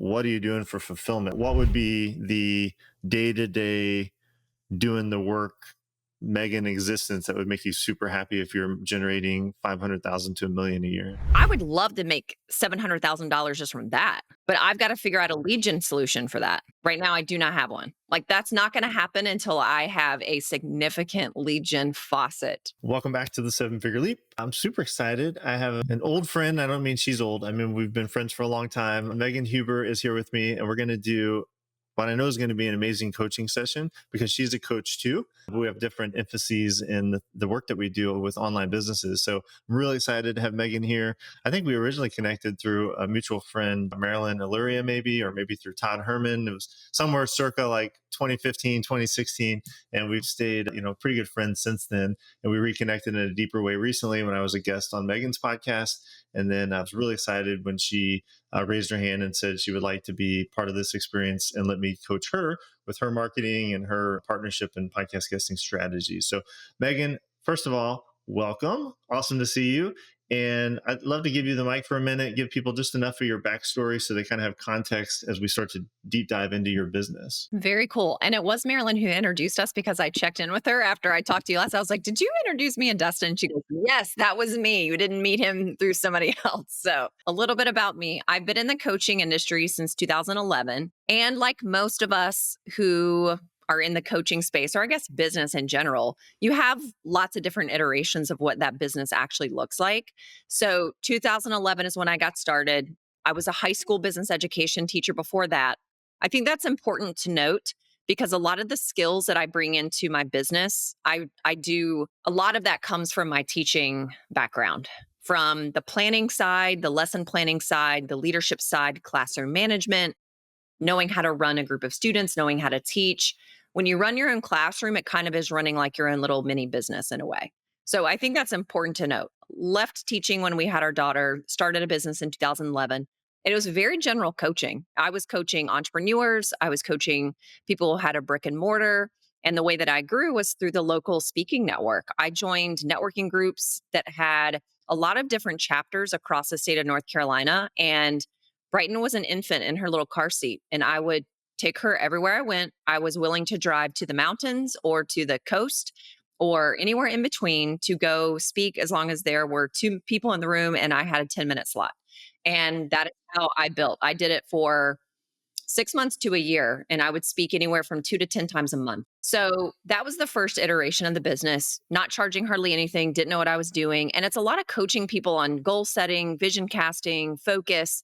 what are you doing for fulfillment? What would be the day-to-day doing the work Megan existence that would make you super happy if you're generating 500,000 to a million a year? I would love to make $700,000 just from that, but I've got to figure out a lead gen solution for that. Right now, I do not have one. Like, that's not going to happen until I have a significant lead gen faucet. Welcome back to the Seven Figure Leap. I'm super excited. I have an old friend. I don't mean she's old. I mean, we've been friends for a long time. Megan Huber is here with me, and we're going to do what I know is going to be an amazing coaching session because she's a coach too. We have different emphases in the work that we do with online businesses. So I'm really excited to have Megan here. I think we originally connected through a mutual friend, Marilyn Illyria, or maybe through Todd Herman. It was somewhere circa like 2015, 2016. And we've stayed, pretty good friends since then. And we reconnected in a deeper way recently when I was a guest on Megan's podcast. And then I was really excited when she raised her hand and said she would like to be part of this experience and let me coach her with her marketing and her partnership and podcast guesting strategies. So Megan, first of all, welcome. Awesome to see you. And I'd love to give you the mic for a minute, give people just enough of your backstory so they kind of have context as we start to deep dive into your business. Very cool. And it was Marilyn who introduced us because I checked in with her after I talked to you last. I was like, did you introduce me and Dustin? She goes, yes, that was me. You didn't meet him through somebody else. So a little bit about me. I've been in the coaching industry since 2011. And like most of us who are in the coaching space, or I guess business in general, you have lots of different iterations of what that business actually looks like. So 2011 is when I got started. I was a high school business education teacher before that. I think that's important to note because a lot of the skills that I bring into my business, I do a lot of that comes from my teaching background, from the planning side, the lesson planning side, the leadership side, classroom management, knowing how to run a group of students, knowing how to teach. When you run your own classroom, it kind of is running like your own little mini business in a way. So I think that's important to note. Left teaching when we had our daughter, started a business in 2011. It was very general coaching. I was coaching entrepreneurs. I was coaching people who had a brick and mortar. And the way that I grew was through the local speaking network. I joined networking groups that had a lot of different chapters across the state of North Carolina. And Brighton was an infant in her little car seat, and I would take her everywhere I went. I was willing to drive to the mountains or to the coast or anywhere in between to go speak as long as there were two people in the room and I had a 10-minute slot. And that is how I built. I did it for 6 months to a year, and I would speak anywhere from 2 to 10 times a month. So that was the first iteration of the business, not charging hardly anything, didn't know what I was doing. And it's a lot of coaching people on goal setting, vision casting, focus,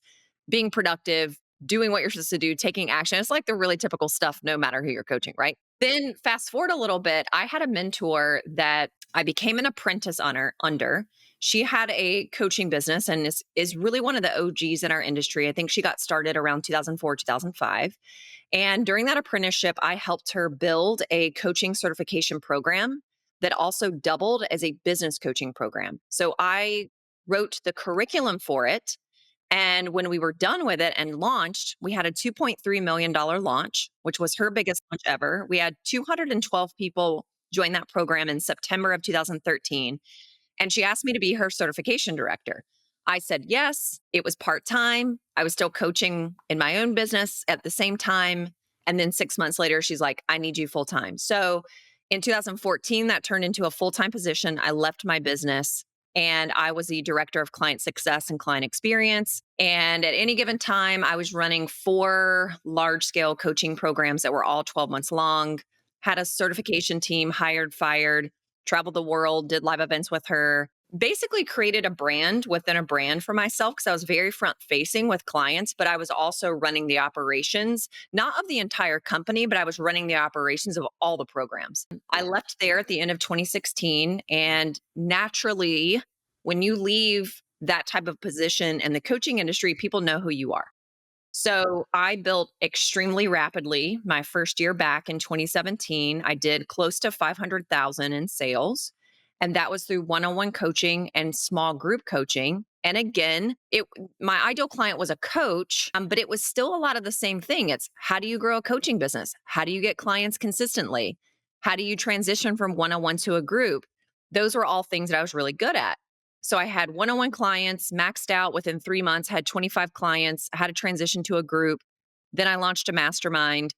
being productive, doing what you're supposed to do, taking action. It's like the really typical stuff, no matter who you're coaching, right? Then fast forward a little bit, I had a mentor that I became an apprentice under. She had a coaching business and is really one of the OGs in our industry. I think she got started around 2004, 2005. And during that apprenticeship, I helped her build a coaching certification program that also doubled as a business coaching program. So I wrote the curriculum for it. And when we were done with it and launched, we had a $2.3 million launch, which was her biggest launch ever. We had 212 people join that program in September of 2013. And she asked me to be her certification director. I said yes. It was part-time. I was still coaching in my own business at the same time. And then 6 months later, she's like, I need you full-time. So in 2014, that turned into a full-time position. I left my business and I was the director of client success and client experience. And at any given time, I was running 4 large-scale coaching programs that were all 12 months long, had a certification team, hired, fired, traveled the world, did live events with her, basically created a brand within a brand for myself because I was very front facing with clients, but I was also running the operations, not of the entire company, but I was running the operations of all the programs. I left there at the end of 2016. And naturally, when you leave that type of position in the coaching industry, people know who you are. So I built extremely rapidly. My first year back in 2017, I did close to 500,000 in sales. And that was through one-on-one coaching and small group coaching. And again, my ideal client was a coach, but it was still a lot of the same thing. It's how do you grow a coaching business? How do you get clients consistently? How do you transition from one-on-one to a group? Those were all things that I was really good at. So I had one-on-one clients, maxed out within 3 months, had 25 clients, had to transition to a group. Then I launched a mastermind,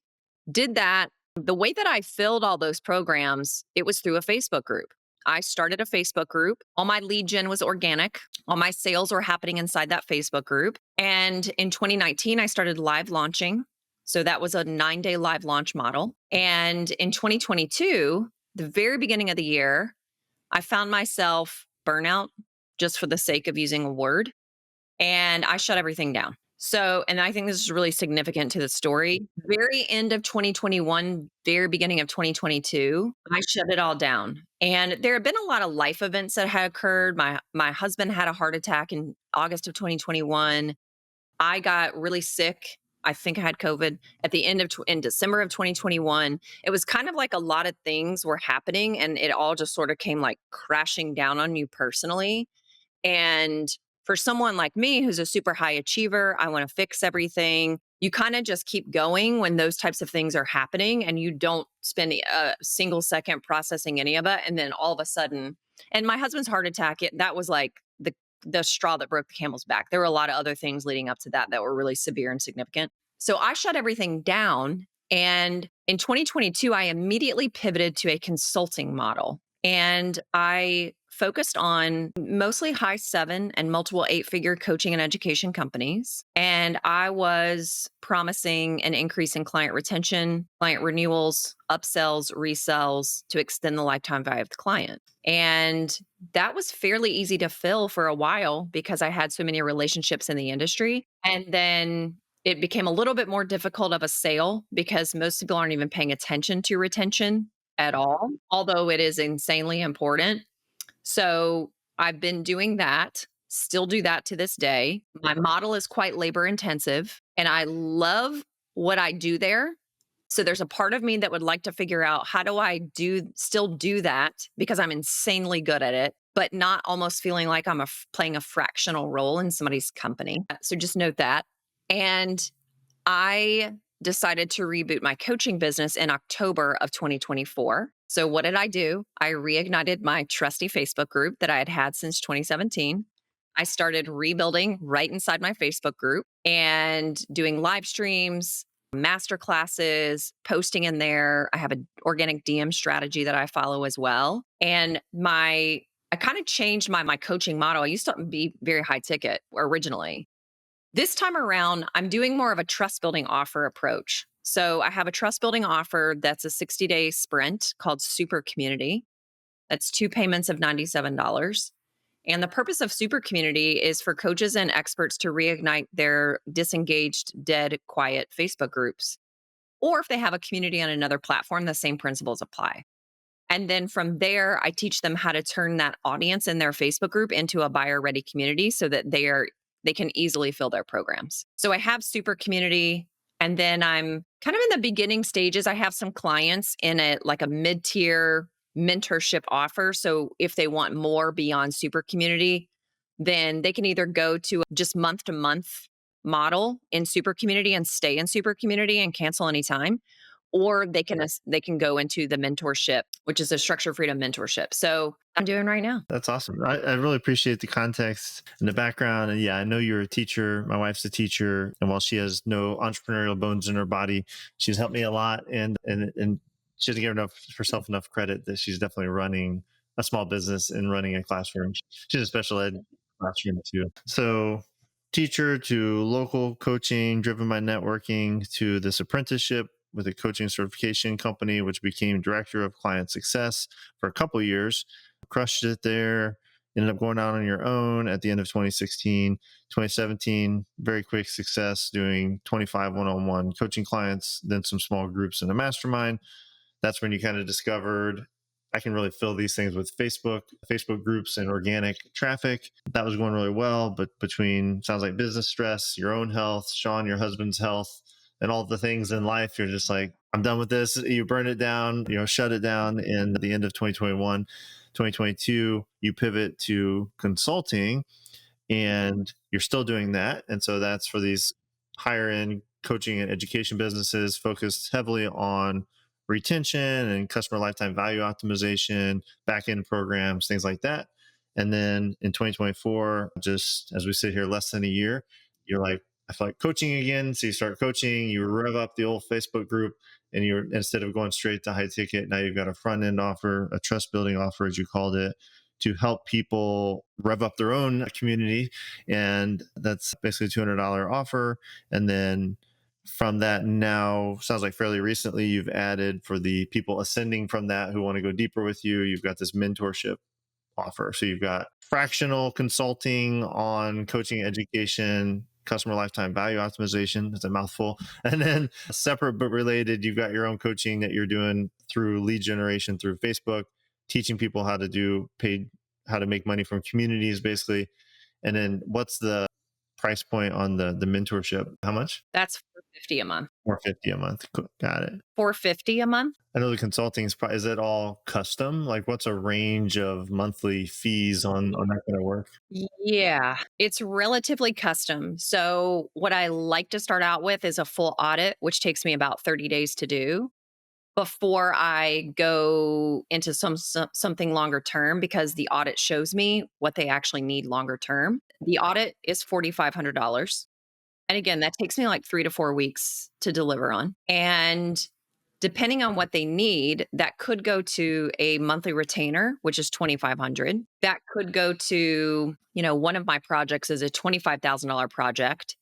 did that. The way that I filled all those programs, it was through a Facebook group. I started a Facebook group. All my lead gen was organic. All my sales were happening inside that Facebook group. And in 2019, I started live launching. So that was a 9-day live launch model. And in 2022, the very beginning of the year, I found myself burnout, just for the sake of using a word, and I shut everything down. So, and I think this is really significant to the story. Very end of 2021, very beginning of 2022, I shut it all down. And there have been a lot of life events that had occurred. My husband had a heart attack in August of 2021. I got really sick. I think I had COVID at the end of in December of 2021. It was kind of like a lot of things were happening and it all just sort of came like crashing down on you personally. And for someone like me who's a super high achiever, I want to fix everything. You kind of just keep going when those types of things are happening and you don't spend a single second processing any of it. And then all of a sudden, and my husband's heart attack, that was like the straw that broke the camel's back. There were a lot of other things leading up to that that were really severe and significant. So I shut everything down. And in 2022, I immediately pivoted to a consulting model. And I focused on mostly high 7 and multiple 8-figure coaching and education companies. And I was promising an increase in client retention, client renewals, upsells, resells to extend the lifetime value of the client. And that was fairly easy to fill for a while because I had so many relationships in the industry. And then it became a little bit more difficult of a sale because most people aren't even paying attention to retention at all, although it is insanely important. So I've been doing that, still do that to this day. My model is quite labor intensive and I love what I do there. So there's a part of me that would like to figure out how do I still do that because I'm insanely good at it, but not almost feeling like I'm playing a fractional role in somebody's company. So just note that. And I decided to reboot my coaching business in October of 2024. So, what did I do? I reignited my trusty Facebook group that I had had since 2017. I started rebuilding right inside my Facebook group and doing live streams, master classes, posting in there. I have an organic DM strategy that I follow as well. And I kind of changed my coaching model. I used to be very high ticket originally. This time around, I'm doing more of a trust building offer approach. So I have a trust building offer that's a 60-day sprint called Super Community. That's 2 payments of $97. And the purpose of Super Community is for coaches and experts to reignite their disengaged, dead, quiet Facebook groups. Or if they have a community on another platform, the same principles apply. And then from there, I teach them how to turn that audience in their Facebook group into a buyer ready community so that they can easily fill their programs. So I have Super Community, and then I'm kind of in the beginning stages. I have some clients in like a mid-tier mentorship offer. So if they want more beyond Super Community, then they can either go to just month to month model in Super Community and stay in Super Community and cancel anytime, or they can go into the mentorship, which is a structure freedom mentorship. So I'm doing right now. That's awesome. I really appreciate the context and the background. And yeah, I know you're a teacher. My wife's a teacher. And while she has no entrepreneurial bones in her body, she's helped me a lot. And she doesn't give herself enough credit that she's definitely running a small business and running a classroom. She's a special ed classroom too. So teacher to local coaching driven by networking to this apprenticeship with a coaching certification company, which became director of client success for a couple of years, crushed it there, ended up going out on your own at the end of 2016. 2017, very quick success doing 25 one-on-one coaching clients, then some small groups in a mastermind. That's when you kind of discovered I can really fill these things with Facebook groups and organic traffic. That was going really well, but between sounds like business stress, your own health, Sean, your husband's health, and all the things in life, you're just like, I'm done with this. You burn it down, shut it down in the end of 2021. 2022, you pivot to consulting and you're still doing that. And so that's for these higher end coaching and education businesses focused heavily on retention and customer lifetime value optimization, back end programs, things like that. And then in 2024, just as we sit here less than a year, you're like, I feel like coaching again. So you start coaching, you rev up the old Facebook group, and you're, instead of going straight to high ticket, now you've got a front end offer, a trust building offer, as you called it, to help people rev up their own community. And that's basically a $200 offer. And then from that, now sounds like fairly recently, you've added for the people ascending from that who want to go deeper with you, you've got this mentorship offer. So you've got fractional consulting on coaching, education, customer lifetime value optimization. That's a mouthful. And then separate but related, you've got your own coaching that you're doing through lead generation through Facebook, teaching people how to do paid, how to make money from communities, basically. And then what's the price point on the mentorship? How much? That's 450 a month. 450 a month. Cool. Got it. 450 a month. I know the consulting is probably, is it all custom? Like what's a range of monthly fees on that kind of work? Yeah, it's relatively custom. So, what I like to start out with is a full audit, which takes me about 30 days to do before I go into something longer term, because the audit shows me what they actually need longer term. The audit is $4,500. And again, that takes me like 3 to 4 weeks to deliver on. And depending on what they need, that could go to a monthly retainer, which is 2,500. That could go to, one of my projects is a $25,000 project.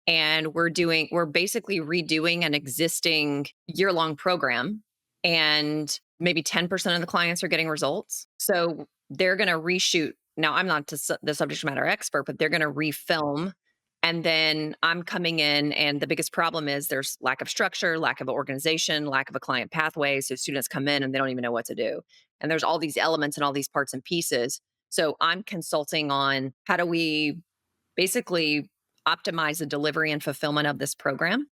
And we're basically redoing an existing year-long program. And maybe 10% of the clients are getting results. So they're going to reshoot. Now, I'm not the subject matter expert, but they're going to refilm. And then I'm coming in, and the biggest problem is there's lack of structure, lack of organization, lack of a client pathway. So students come in and they don't even know what to do. And there's all these elements and all these parts and pieces. So I'm consulting on how do we basically optimize the delivery and fulfillment of this program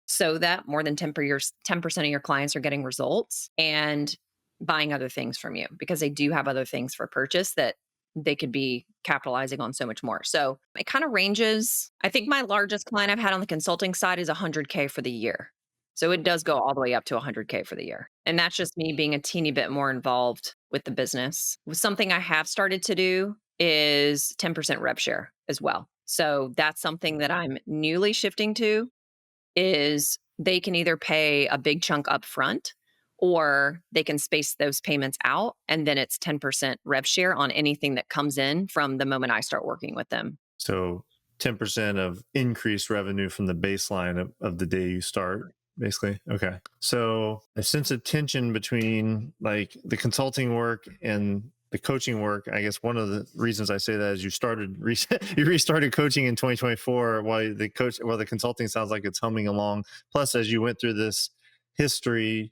so that more than 10% of your clients are getting results and buying other things from you, because they do have other things for purchase that they could be capitalizing on so much more. So it kind of ranges. I think my largest client I've had on the consulting side is 100K for the year. So it does go all the way up to 100K for the year. And that's just me being a teeny bit more involved with the business. Something I have started to do is 10% rev share as well. So that's something that I'm newly shifting to, is they can either pay a big chunk up front, or they can space those payments out, and then it's 10% rev share on anything that comes in from the moment I start working with them. So 10% of increased revenue from the baseline of the day you start, basically. Okay. So I sense a tension between like the consulting work and the coaching work. I guess one of the reasons I say that is you restarted coaching in 2024 while the consulting sounds like it's humming along. Plus, as you went through this history,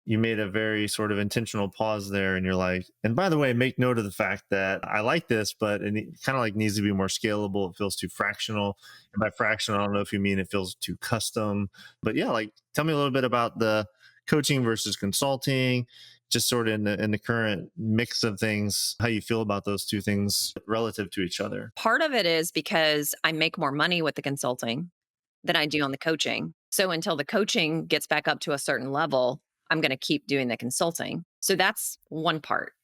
you made a very sort of intentional pause there, and you're like, and by the way, make note of the fact that I like this, but it kind of like needs to be more scalable. It feels too fractional. And by fractional, I don't know if you mean it feels too custom, but yeah, like tell me a little bit about the coaching versus consulting, just sort of in the current mix of things, how you feel about those two things relative to each other. Part of it is because I make more money with the consulting than I do on the coaching. So until the coaching gets back up to a certain level, I'm going to keep doing the consulting. So that's one part.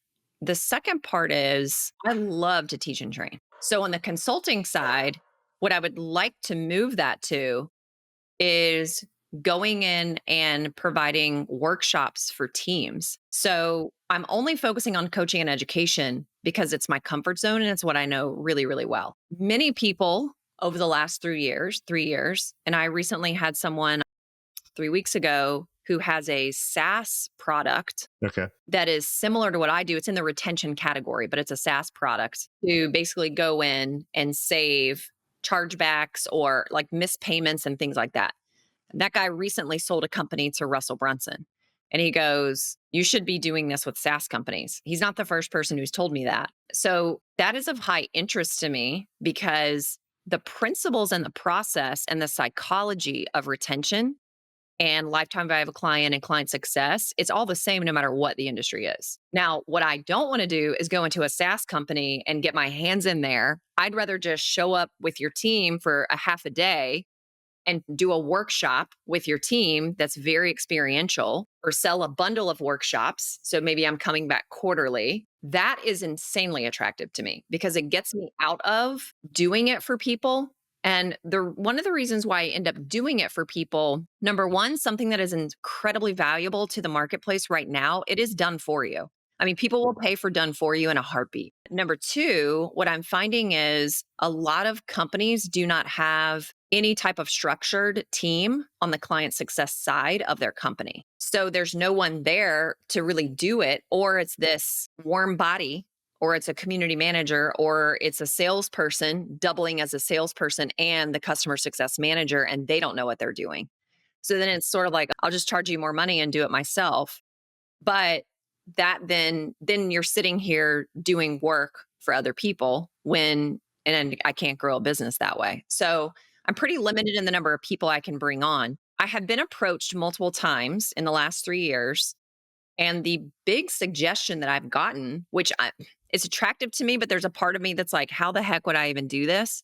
The second part is I love to teach and train. So on the consulting side, what I would like to move that to is going in and providing workshops for teams. So I'm only focusing on coaching and education because it's my comfort zone and it's what I know really, really well. Many people over the last 3 years, and I recently had someone 3 weeks ago who has a SaaS product Okay. that is similar to what I do. It's in the retention category, but it's a SaaS product to basically go in and save chargebacks or like missed payments and things like that. And that guy recently sold a company to Russell Brunson. And he goes, you should be doing this with SaaS companies. He's not the first person who's told me that. So that is of high interest to me because the principles and the process and the psychology of retention and lifetime value of a client and client success, it's all the same no matter what the industry is. Now, what I don't want to do is go into a SaaS company and get my hands in there. I'd rather just show up with your team for a half a day and do a workshop with your team that's very experiential, or sell a bundle of workshops. So maybe I'm coming back quarterly. That is insanely attractive to me because it gets me out of doing it for people. And the one of the reasons why I end up doing it for people, number one, something that is incredibly valuable to the marketplace right now, it is done for you. I mean, people will pay for done for you in a heartbeat. Number two, what I'm finding is a lot of companies do not have any type of structured team on the client success side of their company. So there's no one there to really do it, or it's this warm body, or it's a community manager, or it's a salesperson doubling as a salesperson and the customer success manager, and they don't know what they're doing. So then it's sort of like, I'll just charge you more money and do it myself. But that then you're sitting here doing work for other people and I can't grow a business that way. So I'm pretty limited in the number of people I can bring on. I have been approached multiple times in the last 3 years. And the big suggestion that I've gotten, it's attractive to me, but there's a part of me that's like, how the heck would I even do this?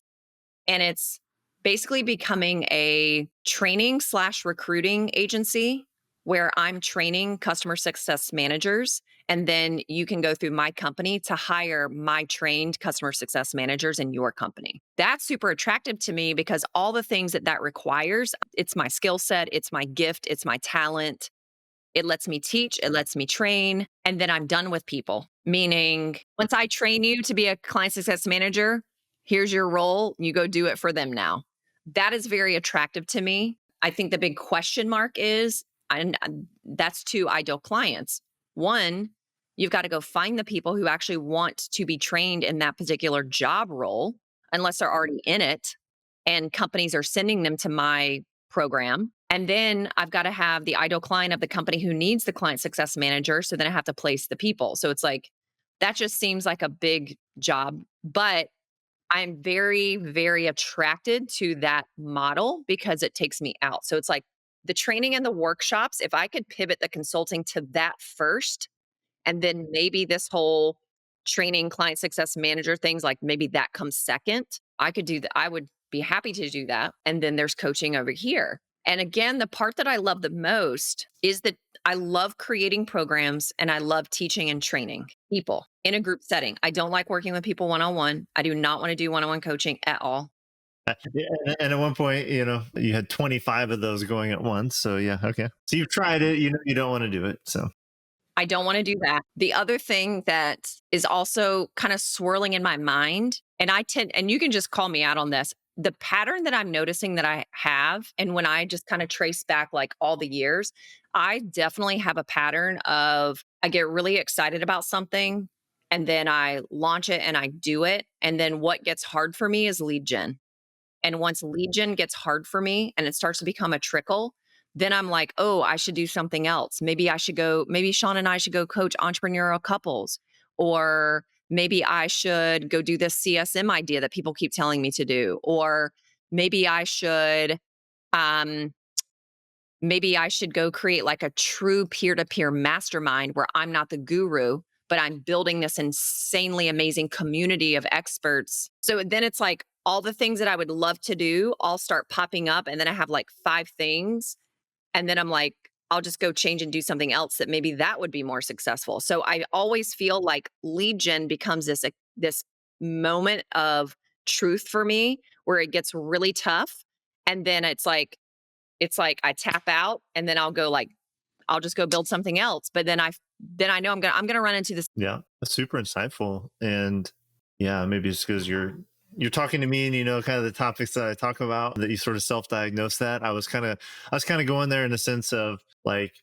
And it's basically becoming a training slash recruiting agency where I'm training customer success managers. And then you can go through my company to hire my trained customer success managers in your company. That's super attractive to me because all the things that that requires, it's my skill set, it's my gift, it's my talent. It lets me teach, it lets me train, and then I'm done with people. Meaning, once I train you to be a client success manager, here's your role, you go do it for them now. That is very attractive to me. I think the big question mark is, and that's two ideal clients. One, you've got to go find the people who actually want to be trained in that particular job role, unless they're already in it, and companies are sending them to my program. And then I've got to have the ideal client of the company who needs the client success manager. So then I have to place the people. So it's like, that just seems like a big job. But I'm very, very attracted to that model because it takes me out. So it's like the training and the workshops, if I could pivot the consulting to that first, and then maybe this whole training client success manager things, like maybe that comes second. I could do that. I would be happy to do that. And then there's coaching over here. And again, the part that I love the most is that I love creating programs and I love teaching and training people in a group setting. I don't like working with people one on one. I do not want to do one on one coaching at all. Yeah, and at one point, you had 25 of those going at once. So yeah, okay. So you've tried it, you don't want to do it. So I don't want to do that. The other thing that is also kind of swirling in my mind, and you can just call me out on this, the pattern that I'm noticing that I have, and when I just kind of trace back like all the years, I definitely have a pattern of I get really excited about something and then I launch it and I do it. And then what gets hard for me is lead gen. And once lead gen gets hard for me and it starts to become a trickle, then I'm like, oh, I should do something else. Maybe Sean and I should go coach entrepreneurial couples. Or maybe I should go do this CSM idea that people keep telling me to do. Or maybe I should, um, maybe I should go create like a true peer to peer mastermind where I'm not the guru, but I'm building this insanely amazing community of experts. So then it's like all the things that I would love to do all start popping up. And then I have like 5 things. And then I'm like, I'll just go change and do something else that maybe that would be more successful. So I always feel like lead gen becomes this moment of truth for me where it gets really tough. And then it's like I tap out and then I'll just go build something else. But then I know I'm gonna run into this. yeah, that's super insightful. And yeah, maybe it's because you're talking to me and kind of the topics that I talk about that you sort of self-diagnose that. I was kind of going there in the sense of like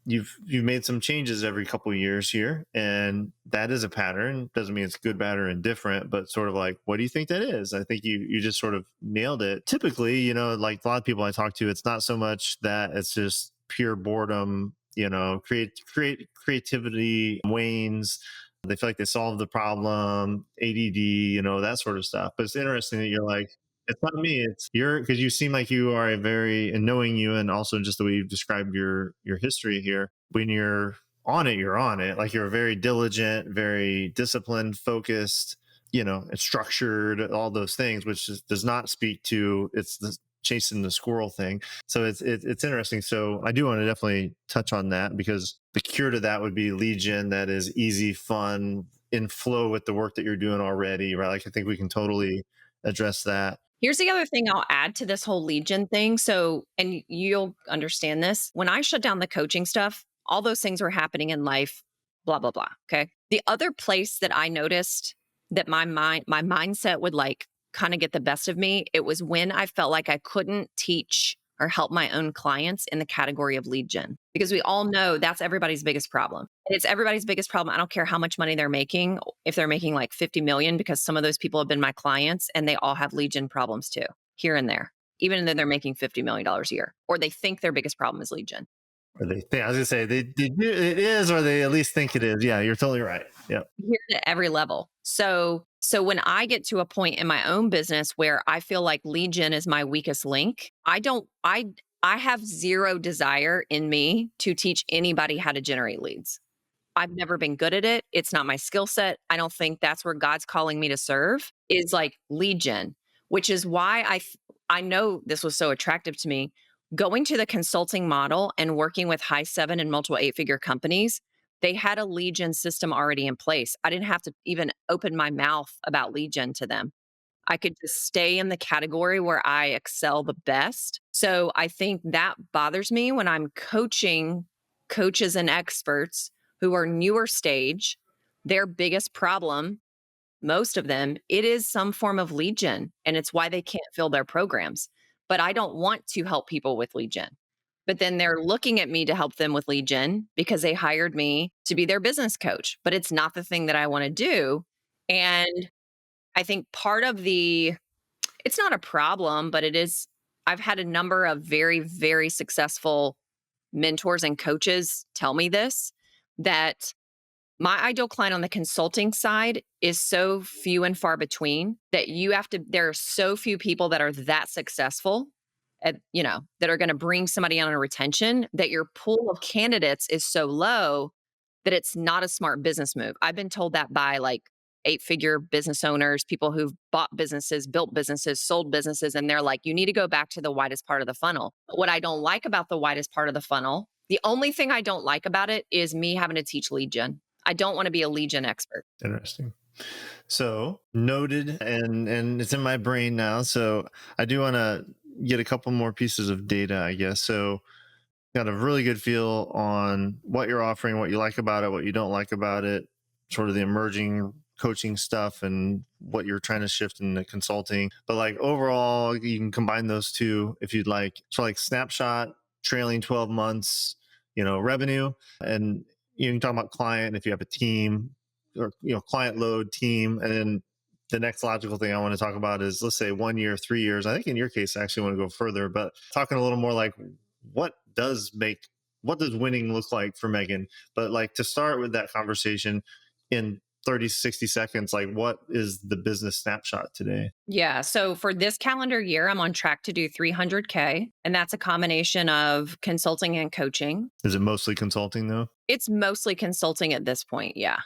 you've made some changes every couple of years here, and that is a pattern. Doesn't mean it's good, bad, or indifferent, but sort of like, what do you think that is? I think you just sort of nailed it. Typically, like a lot of people I talk to, it's not so much that it's just pure boredom. Creativity wanes. They feel like they solved the problem, ADD, that sort of stuff. But it's interesting that you're like, it's not me, it's because you seem like you are and knowing you, and also just the way you've described your history here. When you're on it. Like you're very diligent, very disciplined, focused, and structured, all those things, which does not speak to it's the chasing the squirrel thing. So it's interesting. So I do want to definitely touch on that, because the cure to that would be lead gen that is easy, fun, in flow with the work that you're doing already, right? Like I think we can totally address that. Here's the other thing I'll add to this whole lead gen thing. So, and you'll understand this. When I shut down the coaching stuff, all those things were happening in life, blah, blah, blah. Okay. The other place that I noticed that my mindset would like kind of get the best of me, it was when I felt like I couldn't teach or help my own clients in the category of lead gen. Because we all know that's everybody's biggest problem. And it's everybody's biggest problem. I don't care how much money they're making, if they're making like 50 million, because some of those people have been my clients and they all have lead gen problems too, here and there, even though they're making $50 million a year, or they think their biggest problem is lead gen. Or they think, I was gonna say they do, it is, or they at least think it is. Yeah, you're totally right. Yeah. Here at every level. So when I get to a point in my own business where I feel like lead gen is my weakest link, I have zero desire in me to teach anybody how to generate leads. I've never been good at it. It's not my skill set. I don't think that's where God's calling me to serve, is like lead gen, which is why I know this was so attractive to me. Going to the consulting model and working with high seven and multiple eight-figure companies, they had a lead gen system already in place. I didn't have to even open my mouth about lead gen to them. I could just stay in the category where I excel the best. So I think that bothers me when I'm coaching coaches and experts who are newer stage. Their biggest problem, most of them, it is some form of lead gen, and it's why they can't fill their programs. But I don't want to help people with lead gen. But then they're looking at me to help them with lead gen because they hired me to be their business coach. But it's not the thing that I want to do. And I think part of it's not a problem, but it is. I've had a number of very, very successful mentors and coaches tell me this, that my ideal client on the consulting side is so few and far between that there are so few people that are that successful that are going to bring somebody on a retention, that your pool of candidates is so low that it's not a smart business move. I've been told that by like eight-figure business owners, people who've bought businesses, built businesses, sold businesses, and they're like, you need to go back to the widest part of the funnel. What I don't like about the widest part of the funnel, the only thing I don't like about it is me having to teach lead gen. I don't want to be a lead gen expert. Interesting. So noted, and it's in my brain now. So I do want to get a couple more pieces of data, I guess. So got a really good feel on what you're offering, what you like about it, what you don't like about it, sort of the emerging coaching stuff and what you're trying to shift in the consulting. But like overall, you can combine those two if you'd like. So like snapshot, trailing 12 months, revenue, and you can talk about client if you have a team, or client load, team. And then the next logical thing I want to talk about is, let's say 1 year, 3 years. I think in your case, I actually want to go further, but talking a little more like what does winning look like for Megan? But like, to start with that conversation in 30, 60 seconds, like what is the business snapshot today? Yeah. So for this calendar year, I'm on track to do 300K. And that's a combination of consulting and coaching. Is it mostly consulting though? It's mostly consulting at this point. Yeah.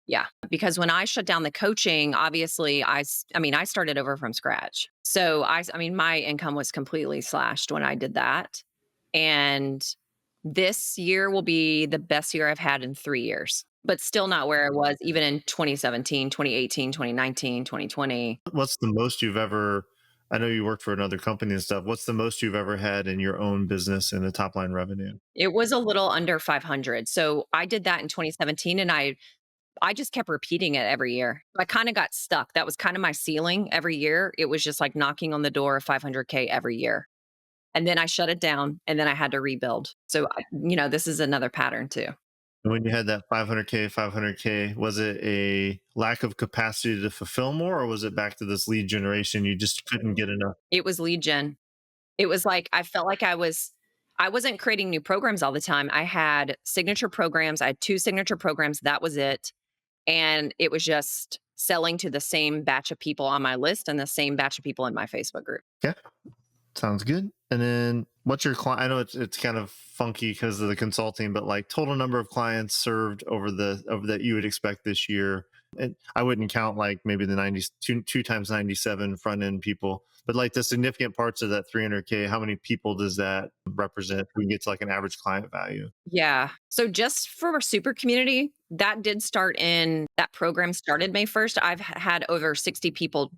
Yeah. Because when I shut down the coaching, obviously I started over from scratch. So my income was completely slashed when I did that. And this year will be the best year I've had in 3 years, but still not where I was even in 2017, 2018, 2019, 2020. What's the most you've ever, I know you worked for another company and stuff. What's the most you've ever had in your own business in the top line revenue? It was a little under 500. So I did that in 2017 and I just kept repeating it every year. I kind of got stuck. That was kind of my ceiling every year. It was just like knocking on the door of 500K every year. And then I shut it down and then I had to rebuild. So, this is another pattern too. When you had that 500K, was it a lack of capacity to fulfill more, or was it back to this lead generation? You just couldn't get enough. It was lead gen. It was like, I felt like I wasn't creating new programs all the time. I had signature programs. I had 2 signature programs. That was it. And it was just selling to the same batch of people on my list and the same batch of people in my Facebook group. Yeah, sounds good. And then what's your client? I know it's kind of funky because of the consulting, but like total number of clients served over that you would expect this year, And I wouldn't count like maybe the 90 two times 97 front end people, but like the significant parts of that 300K, how many people does that represent? We can get to like an average client value. Yeah. So just for our super community, that program started May 1st. I've had over 60 people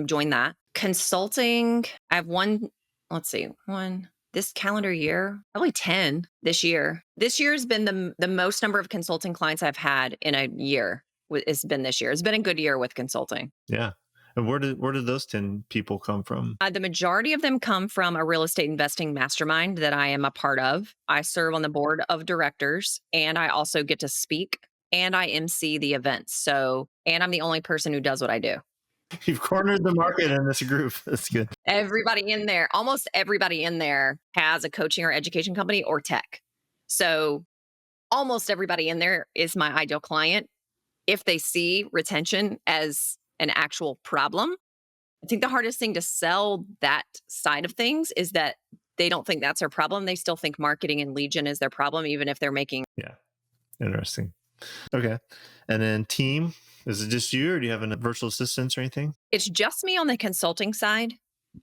join that. Consulting, I have one, let's see, one this calendar year, probably 10 this year. This year has been the most number of consulting clients I've had in a year. It's been this year. It's been a good year with consulting. Yeah. And where did those 10 people come from? The majority of them come from a real estate investing mastermind that I am a part of. I serve on the board of directors and I also get to speak and I MC the events. And I'm the only person who does what I do. You've cornered the market in this group. That's good. Everybody in there, almost everybody in there has a coaching or education company or tech. So almost everybody in there is my ideal client if they see retention as an actual problem. I think the hardest thing to sell that side of things is that they don't think that's their problem. They still think marketing and lead gen is their problem, even if they're making. Yeah. Interesting. Okay. And then team, is it just you or do you have a virtual assistants or anything? It's just me on the consulting side.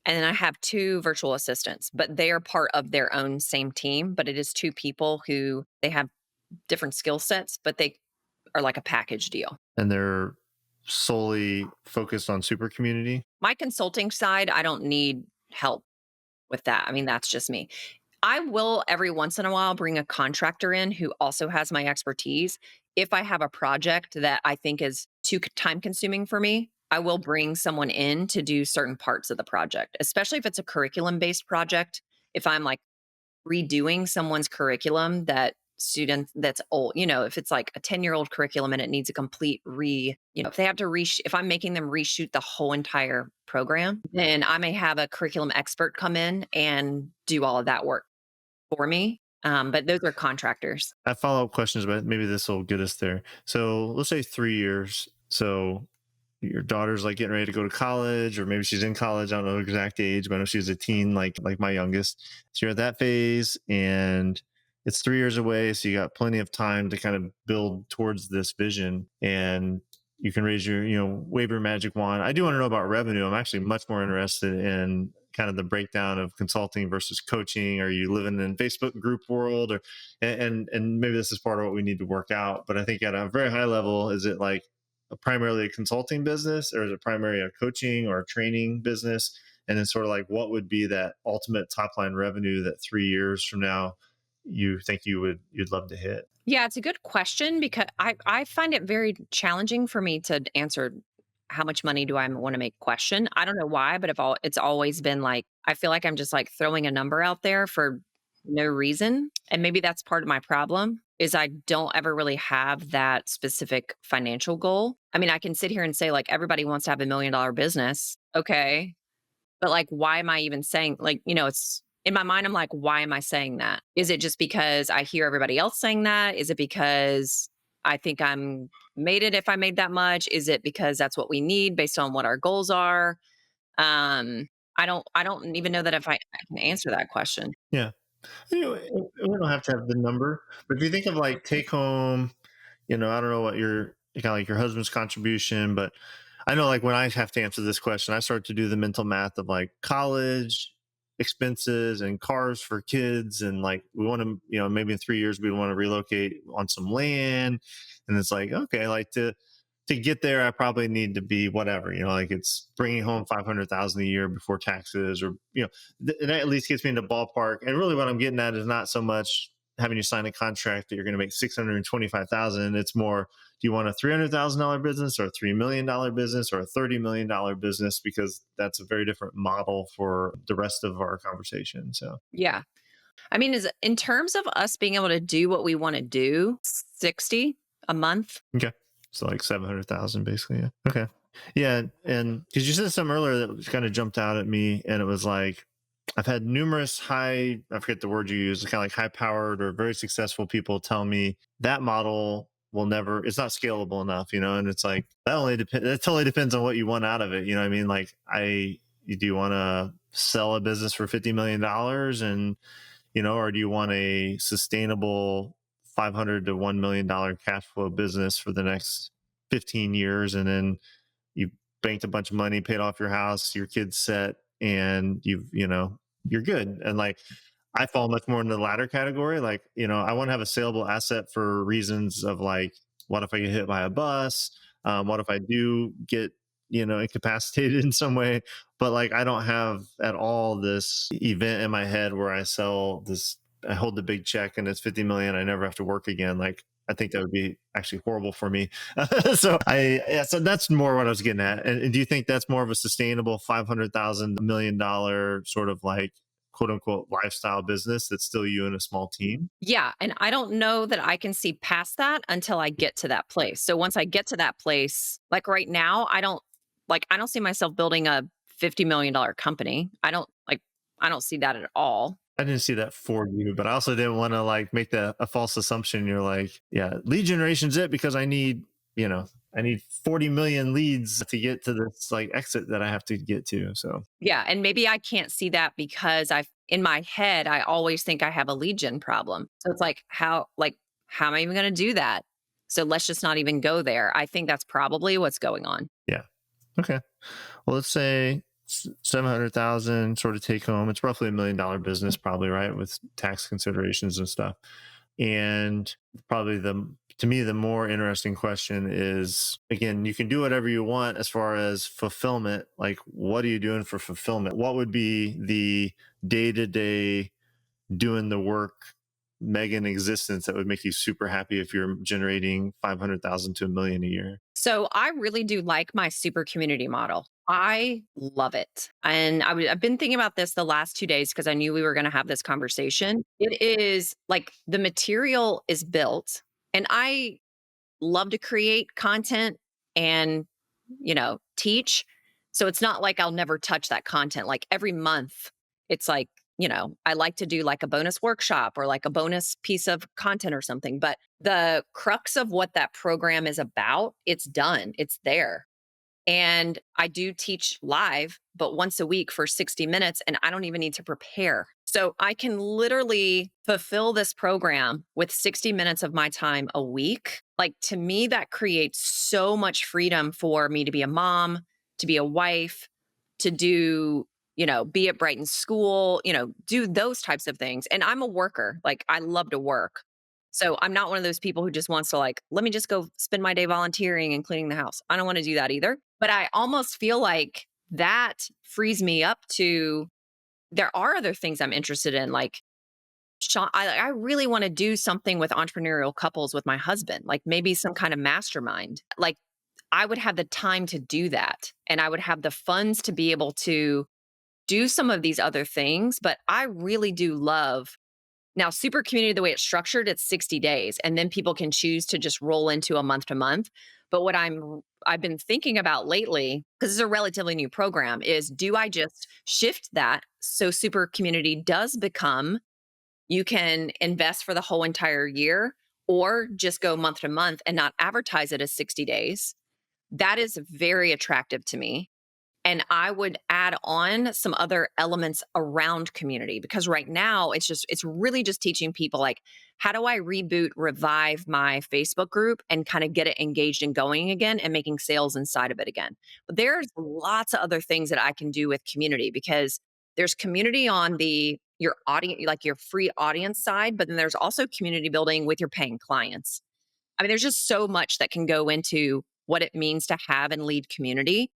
And then I have two virtual assistants, but they are part of their own same team. But it is two people who they have different skill sets, but they are like a package deal. And they're solely focused on super community? My consulting side, I don't need help with that. I mean, that's just me. I will every once in a while bring a contractor in who also has my expertise. If I have a project that I think is too time consuming for me, I will bring someone in to do certain parts of the project, especially if it's a curriculum based project. If I'm like redoing someone's curriculum that's old, if it's like a 10-year-old curriculum and it needs a complete if they have to if I'm making them reshoot the whole entire program, then I may have a curriculum expert come in and do all of that work for me. But those are contractors. I have follow-up questions, but maybe this will get us there. So let's say 3 years. So your daughter's like getting ready to go to college, or maybe she's in college. I don't know the exact age, but I know she's a teen, like my youngest. So you're at that phase and it's 3 years away. So you got plenty of time to kind of build towards this vision, and you can raise your, wave your magic wand. I do want to know about revenue. I'm actually much more interested in kind of the breakdown of consulting versus coaching. Are you living in Facebook group world, or and maybe this is part of what we need to work out. But I think at a very high level, is it like primarily a consulting business, or is it primarily a coaching or a training business? And then sort of like what would be that ultimate top line revenue that 3 years from now you think you'd love to hit? Yeah, it's a good question because I find it very challenging for me to answer how much money do I want to make question. I don't know why, but it's always been like, I feel like I'm just like throwing a number out there for no reason. And maybe that's part of my problem is I don't ever really have that specific financial goal. I mean, I can sit here and say like everybody wants to have $1 million business. Okay. But like, why am I even saying like, it's in my mind, I'm like, why am I saying that? Is it just because I hear everybody else saying that? Is it because I think I'm made it if I made that much? Is it because that's what we need based on what our goals are? Um, I don't even know that if I can answer that question. Yeah. We don't have to have the number, but if you think of like take home, I don't know what your kind of like your husband's contribution, but I know like when I have to answer this question, I start to do the mental math of like college expenses and cars for kids. And like, we want to, maybe in 3 years, we want to relocate on some land. And it's like, okay, like to get there, I probably need to be whatever, like it's bringing home 500,000 a year before taxes, or, that at least gets me into ballpark. And really what I'm getting at is not so much having you sign a contract that you're going to make 625,000. It's more, do you want a $300,000 business or a $3 million business or a $30 million business? Because that's a very different model for the rest of our conversation. So, Yeah. I mean, is in terms of us being able to do what we want to do, 60 a month. okay. So like 700,000 basically. Yeah. Okay. Yeah. And because you said something earlier that kind of jumped out at me, and it was like, I've had numerous I forget the word you use, kind of like high powered or very successful people tell me that model will never, it's not scalable enough, and it's like, that totally depends on what you want out of it. You know what I mean? Like, do you want to sell a business for $50 million and, or do you want a sustainable 500 to $1 million cash flow business for the next 15 years, and then you banked a bunch of money, paid off your house, your kids set, and you're good. And like, I fall much more in the latter category. Like, I want to have a saleable asset for reasons of like, what if I get hit by a bus? What if I do get, incapacitated in some way? But like, I don't have at all this event in my head where I hold the big check and it's 50 million. I never have to work again. Like, I think that would be actually horrible for me. So that's more what I was getting at. And do you think that's more of a sustainable 500,000 $1 million sort of like quote unquote lifestyle business that's still you and a small team? Yeah. And I don't know that I can see past that until I get to that place. So once I get to that place, like right now, I don't see myself building a $50 million company. I don't see that at all. I didn't see that for you, but I also didn't want to like make a false assumption. You're like, yeah, lead generation's it because I need 40 million leads to get to this like exit that I have to get to. So Yeah, and maybe I can't see that because in my head, I always think I have a lead gen problem. So it's how am I even gonna do that? So let's just not even go there. I think that's probably what's going on. yeah. Okay. Well, let's say 700,000 sort of take home. It's roughly $1 million business, probably, right? With tax considerations and stuff. And probably to me, the more interesting question is, again, you can do whatever you want as far as fulfillment. Like, what are you doing for fulfillment? What would be the day to day doing the work Megan existence that would make you super happy if you're generating 500,000 to 1 million a year? So I really do like my super community model. I love it. And I've been thinking about this the last 2 days because I knew we were going to have this conversation. It is like the material is built, and I love to create content and, teach. So it's not like I'll never touch that content. Like every month, it's like, I like to do like a bonus workshop or like a bonus piece of content or something. But the crux of what that program is about, it's done, it's there. And I do teach live, but once a week for 60 minutes, and I don't even need to prepare. So I can literally fulfill this program with 60 minutes of my time a week. Like to me, that creates so much freedom for me to be a mom, to be a wife, to do, be at Brighton school, do those types of things. And I'm a worker. Like I love to work. So I'm not one of those people who just wants to like, let me just go spend my day volunteering and cleaning the house. I don't want to do that either. But I almost feel like that frees me up to, there are other things I'm interested in. Like, I really want to do something with entrepreneurial couples with my husband, like maybe some kind of mastermind. Like, I would have the time to do that. And I would have the funds to be able to do some of these other things. But I really do love now, super community, the way it's structured, it's 60 days, and then people can choose to just roll into a month to month. But what I've been thinking about lately, because it's a relatively new program, is do I just shift that so super community does become you can invest for the whole entire year, or just go month to month and not advertise it as 60 days? That is very attractive to me. And I would add on some other elements around community because right now it's really just teaching people like, how do I reboot, revive my Facebook group and kind of get it engaged and going again and making sales inside of it again. But there's lots of other things that I can do with community because there's community on your audience, like your free audience side, but then there's also community building with your paying clients. I mean, there's just so much that can go into what it means to have and lead community.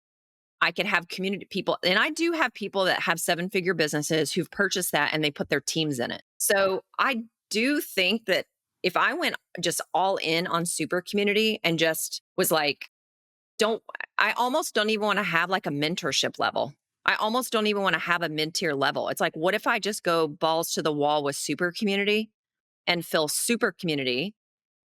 I could have community people, and I do have people that have seven-figure businesses who've purchased that and they put their teams in it. So I do think that if I went just all in on super community and just was like, don't, I almost don't even want to have like a mentorship level. I almost don't even want to have a mid-tier level. It's like, what if I just go balls to the wall with super community and fill super community?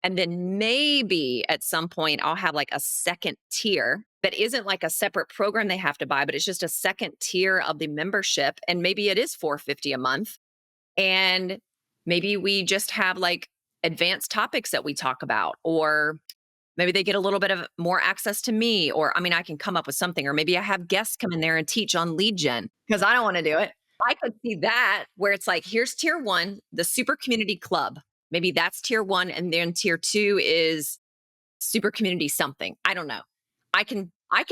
And then maybe at some point I'll have like a second tier that isn't like a separate program they have to buy, but it's just a second tier of the membership. And maybe it is 450 a month. And maybe we just have like advanced topics that we talk about, or maybe they get a little bit of more access to me, or I mean, I can come up with something, or maybe I have guests come in there and teach on lead gen because I don't want to do it. I could see that where it's like, here's tier one, the super community club. Maybe that's tier one. And then tier two is super community something. I don't know. I can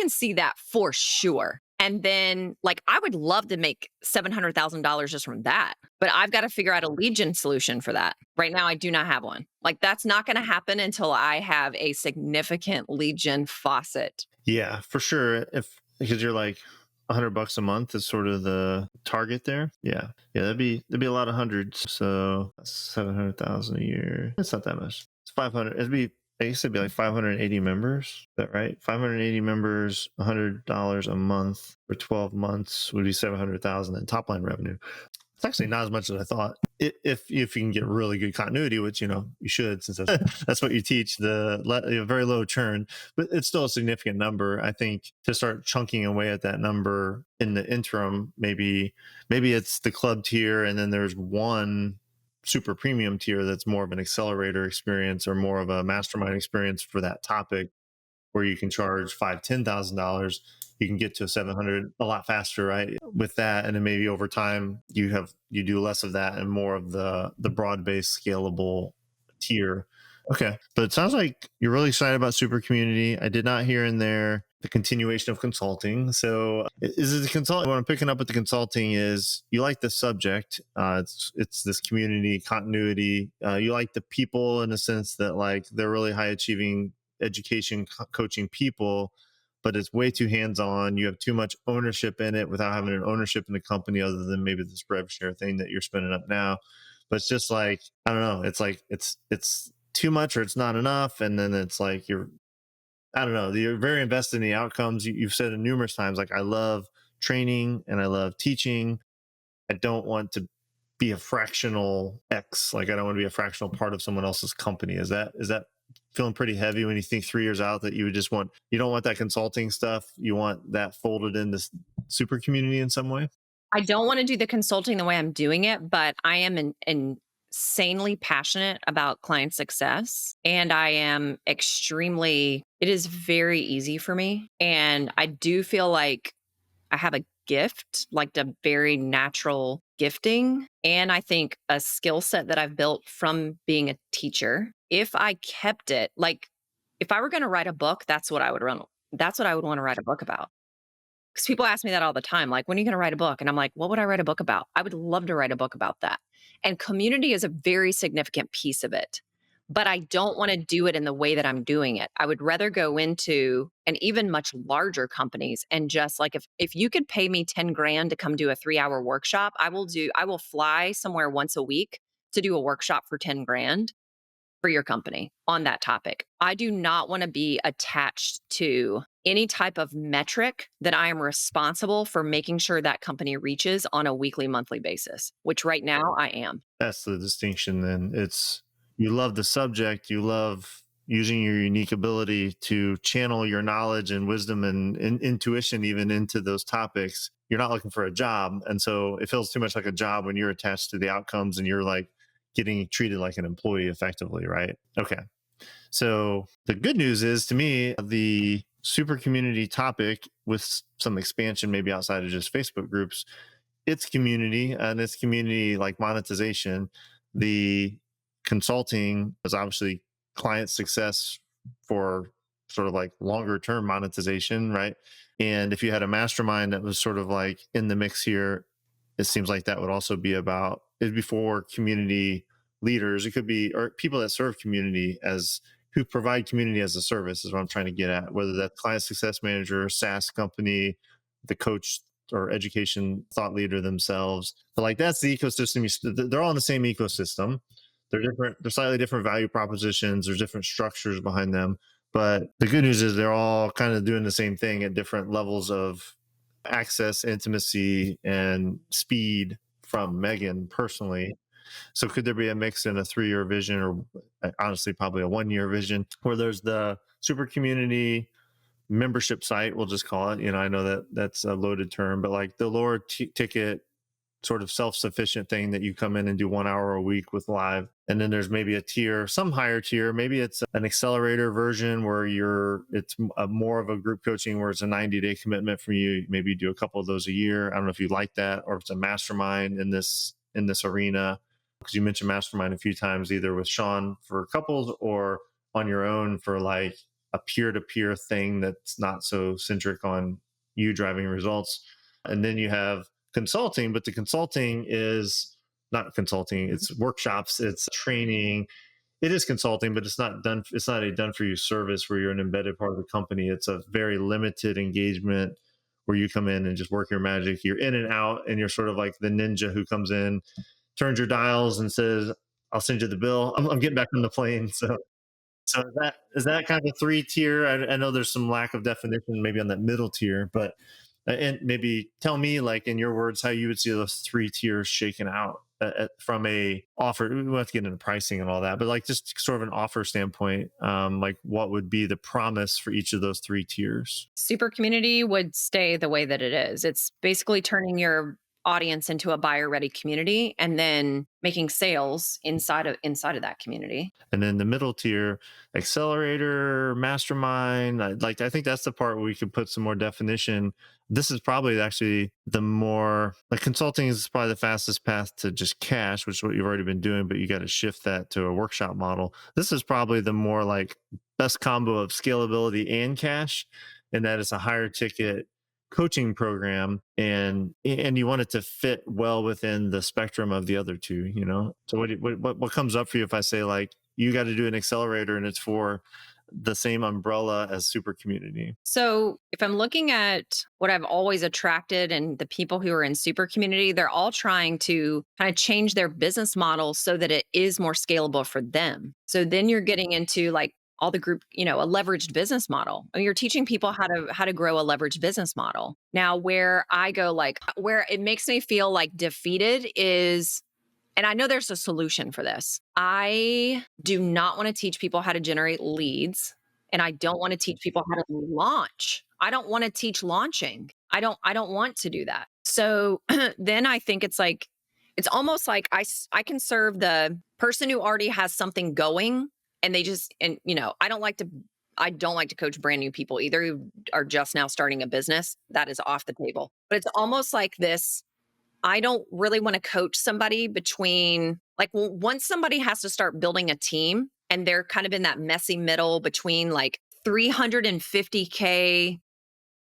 see that for sure. And then like I would love to make $700,000 just from that. But I've got to figure out a lead gen solution for that. Right now I do not have one. Like that's not going to happen until I have a significant lead gen faucet. Yeah, for sure. If because you're like $100 a month is sort of the target there. Yeah. Yeah, that'd be a lot of hundreds. So 700,000 a year. It's not that much. It's 500. I guess it'd be like 580 members. Is that right? 580 members, $100 a month for 12 months would be 700,000 in top line revenue. It's actually not as much as I thought. If you can get really good continuity, which you should, since that's what you teach, very low churn, but it's still a significant number. I think to start chunking away at that number in the interim, maybe it's the club tier, and then there's one super premium tier that's more of an accelerator experience or more of a mastermind experience for that topic, where you can charge $10,000, you can get to 700 a lot faster, right? With that, and then maybe over time you do less of that and more of the broad-based scalable tier. Okay, but it sounds like you're really excited about super community. I did not hear in there the continuation of consulting. So is it the consulting? What I'm picking up with the consulting is you like the subject. It's this community continuity. You like the people in the sense that like they're really high achieving education coaching people, but it's way too hands-on. You have too much ownership in it without having an ownership in the company, other than maybe this rev share thing that you're spinning up now. But it's just like, I don't know, it's like it's too much or it's not enough. And then it's like I don't know, you're very invested in the outcomes. You've said it numerous times, like, I love training and I love teaching. I don't want to be a fractional X. Like, I don't want to be a fractional part of someone else's company. Is that feeling pretty heavy when you think 3 years out, that you don't want that consulting stuff? You want that folded in this super community in some way? I don't want to do the consulting the way I'm doing it, but I am insanely passionate about client success. And I am it is very easy for me. And I do feel like I have a gift, like a very natural gifting. And I think a skill set that I've built from being a teacher. If I kept it, like if I were going to write a book, that's what I would run. That's what I would want to write a book about. Because people ask me that all the time, like, when are you going to write a book? And I'm like, what would I write a book about? I would love to write a book about that. And community is a very significant piece of it. But I don't want to do it in the way that I'm doing it. I would rather go into and even much larger companies and just like if you could pay me 10 grand to come do a 3-hour workshop, I will fly somewhere once a week to do a workshop for 10 grand for your company on that topic. I do not want to be attached to any type of metric that I am responsible for making sure that company reaches on a weekly, monthly basis, which right now I am. That's the distinction. Then it's, you love the subject, you love using your unique ability to channel your knowledge and wisdom and intuition even into those topics. You're not looking for a job, and so it feels too much like a job when you're attached to the outcomes and you're like getting treated like an employee effectively, right? Okay. So the good news is, to me, the super community topic with some expansion, maybe outside of just Facebook groups, it's community, and it's community like monetization. The consulting is obviously client success for sort of like longer term monetization, right? And if you had a mastermind that was sort of like in the mix here, it seems like that would also be about, it'd be for community leaders. It could be, or people that serve community, as who provide community as a service, is what I'm trying to get at, whether that's client success manager, SaaS company, the coach or education thought leader themselves. But like, that's the ecosystem. They're all in the same ecosystem. They're different. They're slightly different value propositions. There's different structures behind them. But the good news is they're all kind of doing the same thing at different levels of access, intimacy, and speed from Megan personally. So could there be a mix in a 3-year vision, or honestly, probably a 1-year vision, where there's the super community membership site, we'll just call it, I know that that's a loaded term, but like the lower ticket sort of self-sufficient thing that you come in and do 1 hour a week with live. And then there's maybe a tier, some higher tier, maybe it's an accelerator version where it's more of a group coaching where it's a 90-day commitment for you. Maybe you do a couple of those a year. I don't know if you like that, or if it's a mastermind in this arena, because you mentioned mastermind a few times, either with Sean for couples or on your own for like a peer-to-peer thing that's not so centric on you driving results. And then you have consulting, but the consulting is not consulting, Mhm. it's workshops, it's training. It is consulting, but it's not a done for you service where you're an embedded part of the company. It's a very limited engagement where you come in and just work your magic. You're in and out, and you're sort of like the ninja who comes in, turns your dials, and says, "I'll send you the bill. I'm getting back on the plane." So is that kind of three tier? I know there's some lack of definition maybe on that middle tier, but and maybe tell me, like in your words, how you would see those three tiers shaken out from a offer. We won't have to get into pricing and all that, but like just sort of an offer standpoint, like what would be the promise for each of those three tiers? Super community would stay the way that it is. It's basically turning your audience into a buyer ready community and then making sales inside of that community. And then the middle tier, accelerator, mastermind, like I think that's the part where we could put some more definition. This is probably actually the more like consulting is probably the fastest path to just cash, which is what you've already been doing, but you got to shift that to a workshop model. This is probably the more like best combo of scalability and cash, and that is a higher ticket coaching program, and you want it to fit well within the spectrum of the other two, so what comes up for you if I say like you got to do an accelerator and it's for the same umbrella as super community? So, if I'm looking at what I've always attracted and the people who are in super community, they're all trying to kind of change their business model so that it is more scalable for them. So then you're getting into like all the group, a leveraged business model. I mean, you're teaching people how to grow a leveraged business model. Now, where I go like where it makes me feel like defeated is, and I know there's a solution for this. I do not want to teach people how to generate leads, and I don't want to teach people how to launch. I don't want to teach launching. I don't want to do that. So then I think it's almost like I can serve the person who already has something going, and they just, and I don't like to coach brand new people either who are just now starting a business. That is off the table. But it's almost like this. I don't really want to coach somebody between like once somebody has to start building a team and they're kind of in that messy middle between like 350K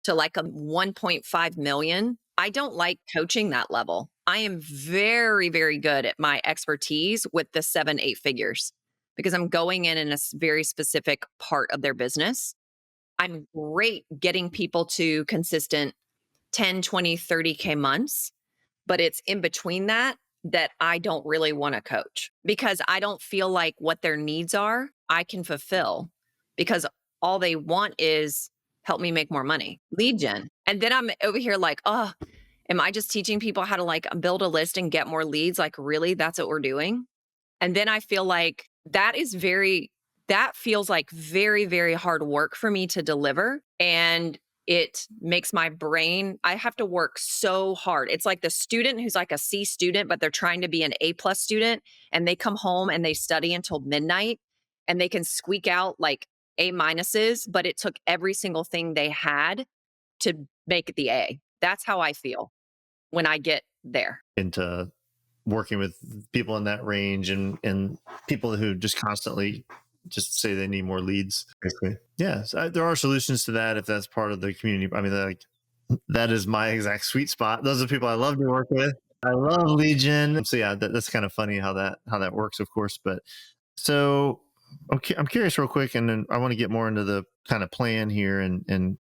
to like a 1.5 million. I don't like coaching that level. I am very, very good at my expertise with the 7, 8 figures because I'm going in a very specific part of their business. I'm great getting people to consistent 10, 20, 30K months, but it's in between that I don't really want to coach because I don't feel like what their needs are, I can fulfill because all they want is help me make more money, lead gen. And then I'm over here like, oh, am I just teaching people how to like build a list and get more leads? Like, really? That's what we're doing? And then I feel like that feels like very, very hard work for me to deliver. And it makes my brain, I have to work so hard. It's like the student who's like a C student, but they're trying to be an A+ student. And they come home and they study until midnight and they can squeak out like A-minuses, but it took every single thing they had to make it the A. That's how I feel when I get there. Into working with people in that range, and people who just constantly just say they need more leads, basically. Yeah, so there are solutions to that if that's part of the community. I mean, like that is my exact sweet spot. Those are people I love to work with. I love Legion. So yeah, that's kind of funny how that works, of course. But so I'm curious real quick, and then I want to get more into the kind of plan here and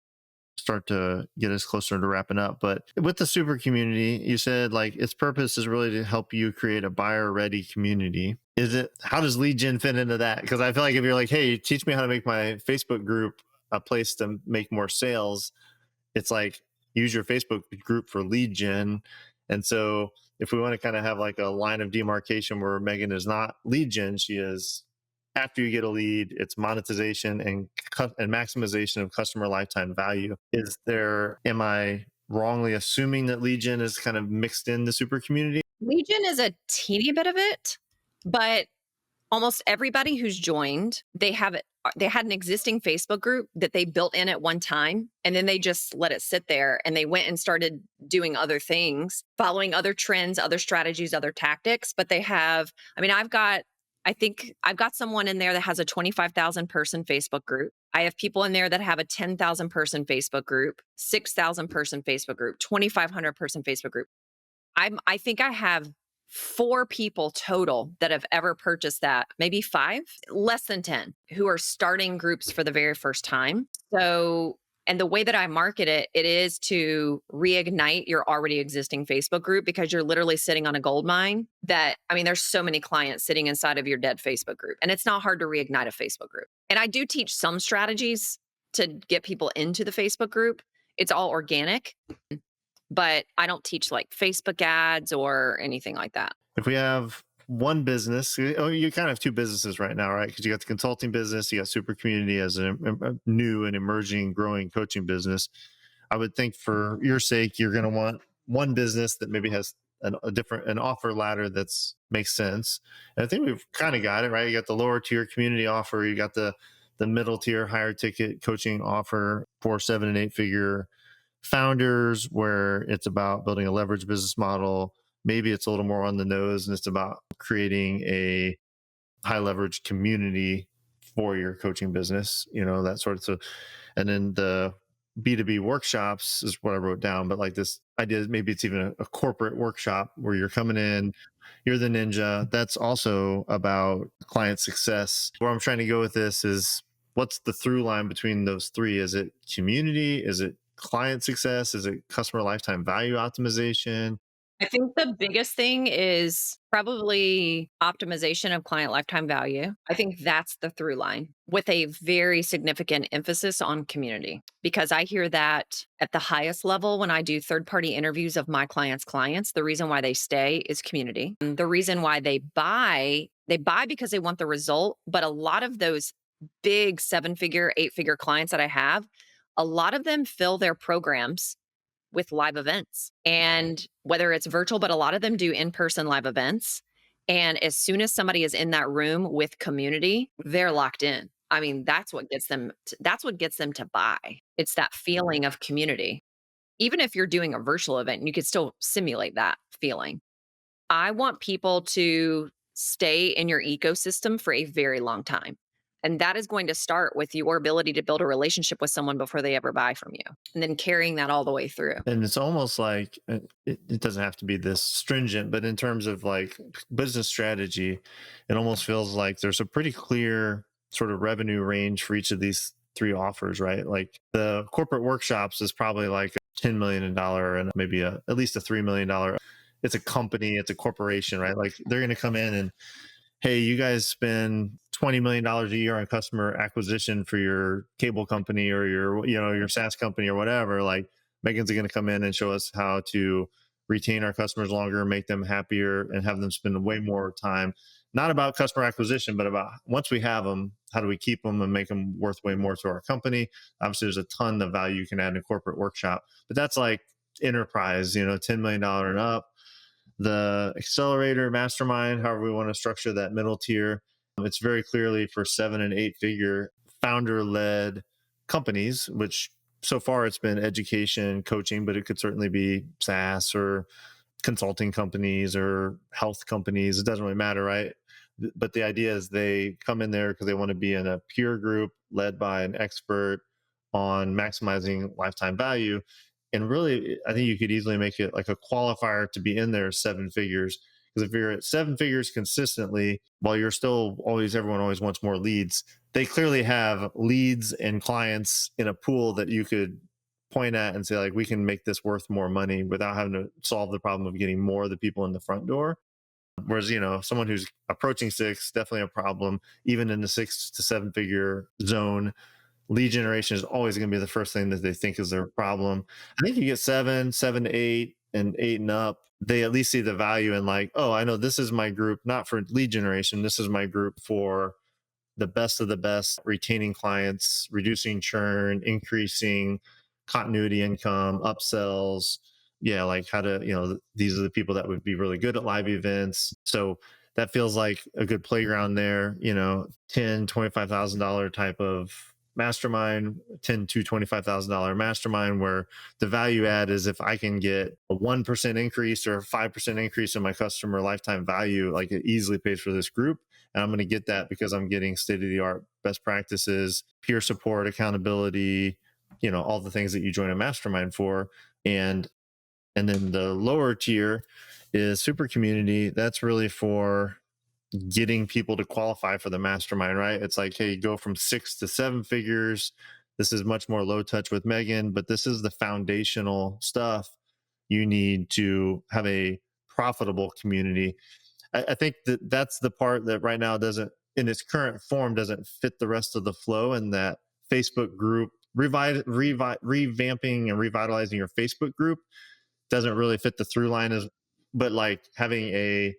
start to get us closer to wrapping up. But with the super community, you said like its purpose is really to help you create a buyer ready community. How does lead gen fit into that? Because I feel like if you're like, hey, teach me how to make my Facebook group a place to make more sales, it's like use your Facebook group for lead gen. And so if we want to kind of have like a line of demarcation where Megan is not lead gen, she is, after you get a lead, it's monetization and maximization of customer lifetime value. Am I wrongly assuming that lead gen is kind of mixed in the super community? Legion is a teeny bit of it, but almost everybody who's joined, they had an existing Facebook group that they built in at one time, and then they just let it sit there and they went and started doing other things, following other trends, other strategies, other tactics. But they have, I mean, I've got I think I've got someone in there that has a 25,000 person Facebook group. I have people in there that have a 10,000 person Facebook group, 6,000 person Facebook group, 2,500 person Facebook group. I think I have 4 people total that have ever purchased that, maybe 5, less than 10, who are starting groups for the very first time. So, and the way that I market it, it is to reignite your already existing Facebook group because you're literally sitting on a gold mine that, I mean, there's so many clients sitting inside of your dead Facebook group, and it's not hard to reignite a Facebook group. And I do teach some strategies to get people into the Facebook group. It's all organic, but I don't teach like Facebook ads or anything like that. If we have one business, oh, you kind of have two businesses right now, right? Because you got the consulting business, you got Super Community as a new and emerging, growing coaching business. I would think for your sake, you're going to want one business that maybe has a different an offer ladder that's makes sense. And I think we've kind of got it right. You got the lower tier community offer, you got the middle tier higher ticket coaching offer for 7 and 8 figure founders, where it's about building a leverage business model. Maybe it's a little more on the nose and it's about creating a high leverage community for your coaching business, that sort of. So, and then the B2B workshops is what I wrote down, but like this idea, maybe it's even a corporate workshop where you're coming in, you're the ninja. That's also about client success. Where I'm trying to go with this is, what's the through line between those three? Is it community? Is it client success? Is it customer lifetime value optimization? I think the biggest thing is probably optimization of client lifetime value. I think that's the through line with a very significant emphasis on community because I hear that at the highest level when I do third party interviews of my clients, the reason why they stay is community. And the reason why they buy because they want the result. But a lot of those big 7 figure, 8 figure clients that I have, a lot of them fill their programs with live events. And whether it's virtual, but a lot of them do in person live events. And as soon as somebody is in that room with community, they're locked in. I mean, that's what gets them to buy. It's that feeling of community. Even if you're doing a virtual event, you could still simulate that feeling. I want people to stay in your ecosystem for a very long time. And that is going to start with your ability to build a relationship with someone before they ever buy from you, and then carrying that all the way through. And it's almost like it doesn't have to be this stringent, but in terms of like business strategy, it almost feels like there's a pretty clear sort of revenue range for each of these three offers, right? Like the corporate workshops is probably like $10 million and maybe at least a $3 million. It's a company, it's a corporation, right? Like they're going to come in and, hey, you guys spend $20 million a year on customer acquisition for your cable company or your SaaS company or whatever. Like Megan's going to come in and show us how to retain our customers longer, make them happier, and have them spend way more time. Not about customer acquisition, but about once we have them, how do we keep them and make them worth way more to our company? Obviously, there's a ton of value you can add in a corporate workshop, but that's like enterprise, $10 million and up. The accelerator, mastermind, however we want to structure that middle tier, it's very clearly for 7 and 8 figure founder led companies, which so far it's been education, coaching, but it could certainly be SaaS or consulting companies or health companies. It doesn't really matter, right? But the idea is they come in there because they want to be in a peer group led by an expert on maximizing lifetime value. And really, I think you could easily make it like a qualifier to be in there 7 figures. Because if you're at 7 figures consistently, while you're still always, everyone always wants more leads, they clearly have leads and clients in a pool that you could point at and say, like, we can make this worth more money without having to solve the problem of getting more of the people in the front door. Whereas, someone who's approaching six, definitely a problem, even in the 6 to 7 figure zone. Lead generation is always going to be the first thing that they think is their problem. I think you get 7, 7 to 8, and 8 and up, they at least see the value in, like, oh, I know this is my group, not for lead generation. This is my group for the best of the best, retaining clients, reducing churn, increasing continuity income, upsells. Yeah, like how to, these are the people that would be really good at live events. So that feels like a good playground there, $10,000, $25,000 type of mastermind, 10 to $25,000 mastermind, where the value add is if I can get a 1% increase or a 5% increase in my customer lifetime value, like it easily pays for this group. And I'm going to get that because I'm getting state of the art best practices, peer support, accountability, all the things that you join a mastermind for. And then the lower tier is super community. That's really for getting people to qualify for the mastermind, right? It's like, hey, go from 6 to 7 figures. This is much more low touch with Megan, but this is the foundational stuff you need to have a profitable community. I think that that's the part that right now doesn't, in its current form, doesn't fit the rest of the flow. And that Facebook group revamping and revitalizing your Facebook group doesn't really fit the through line as, but like having a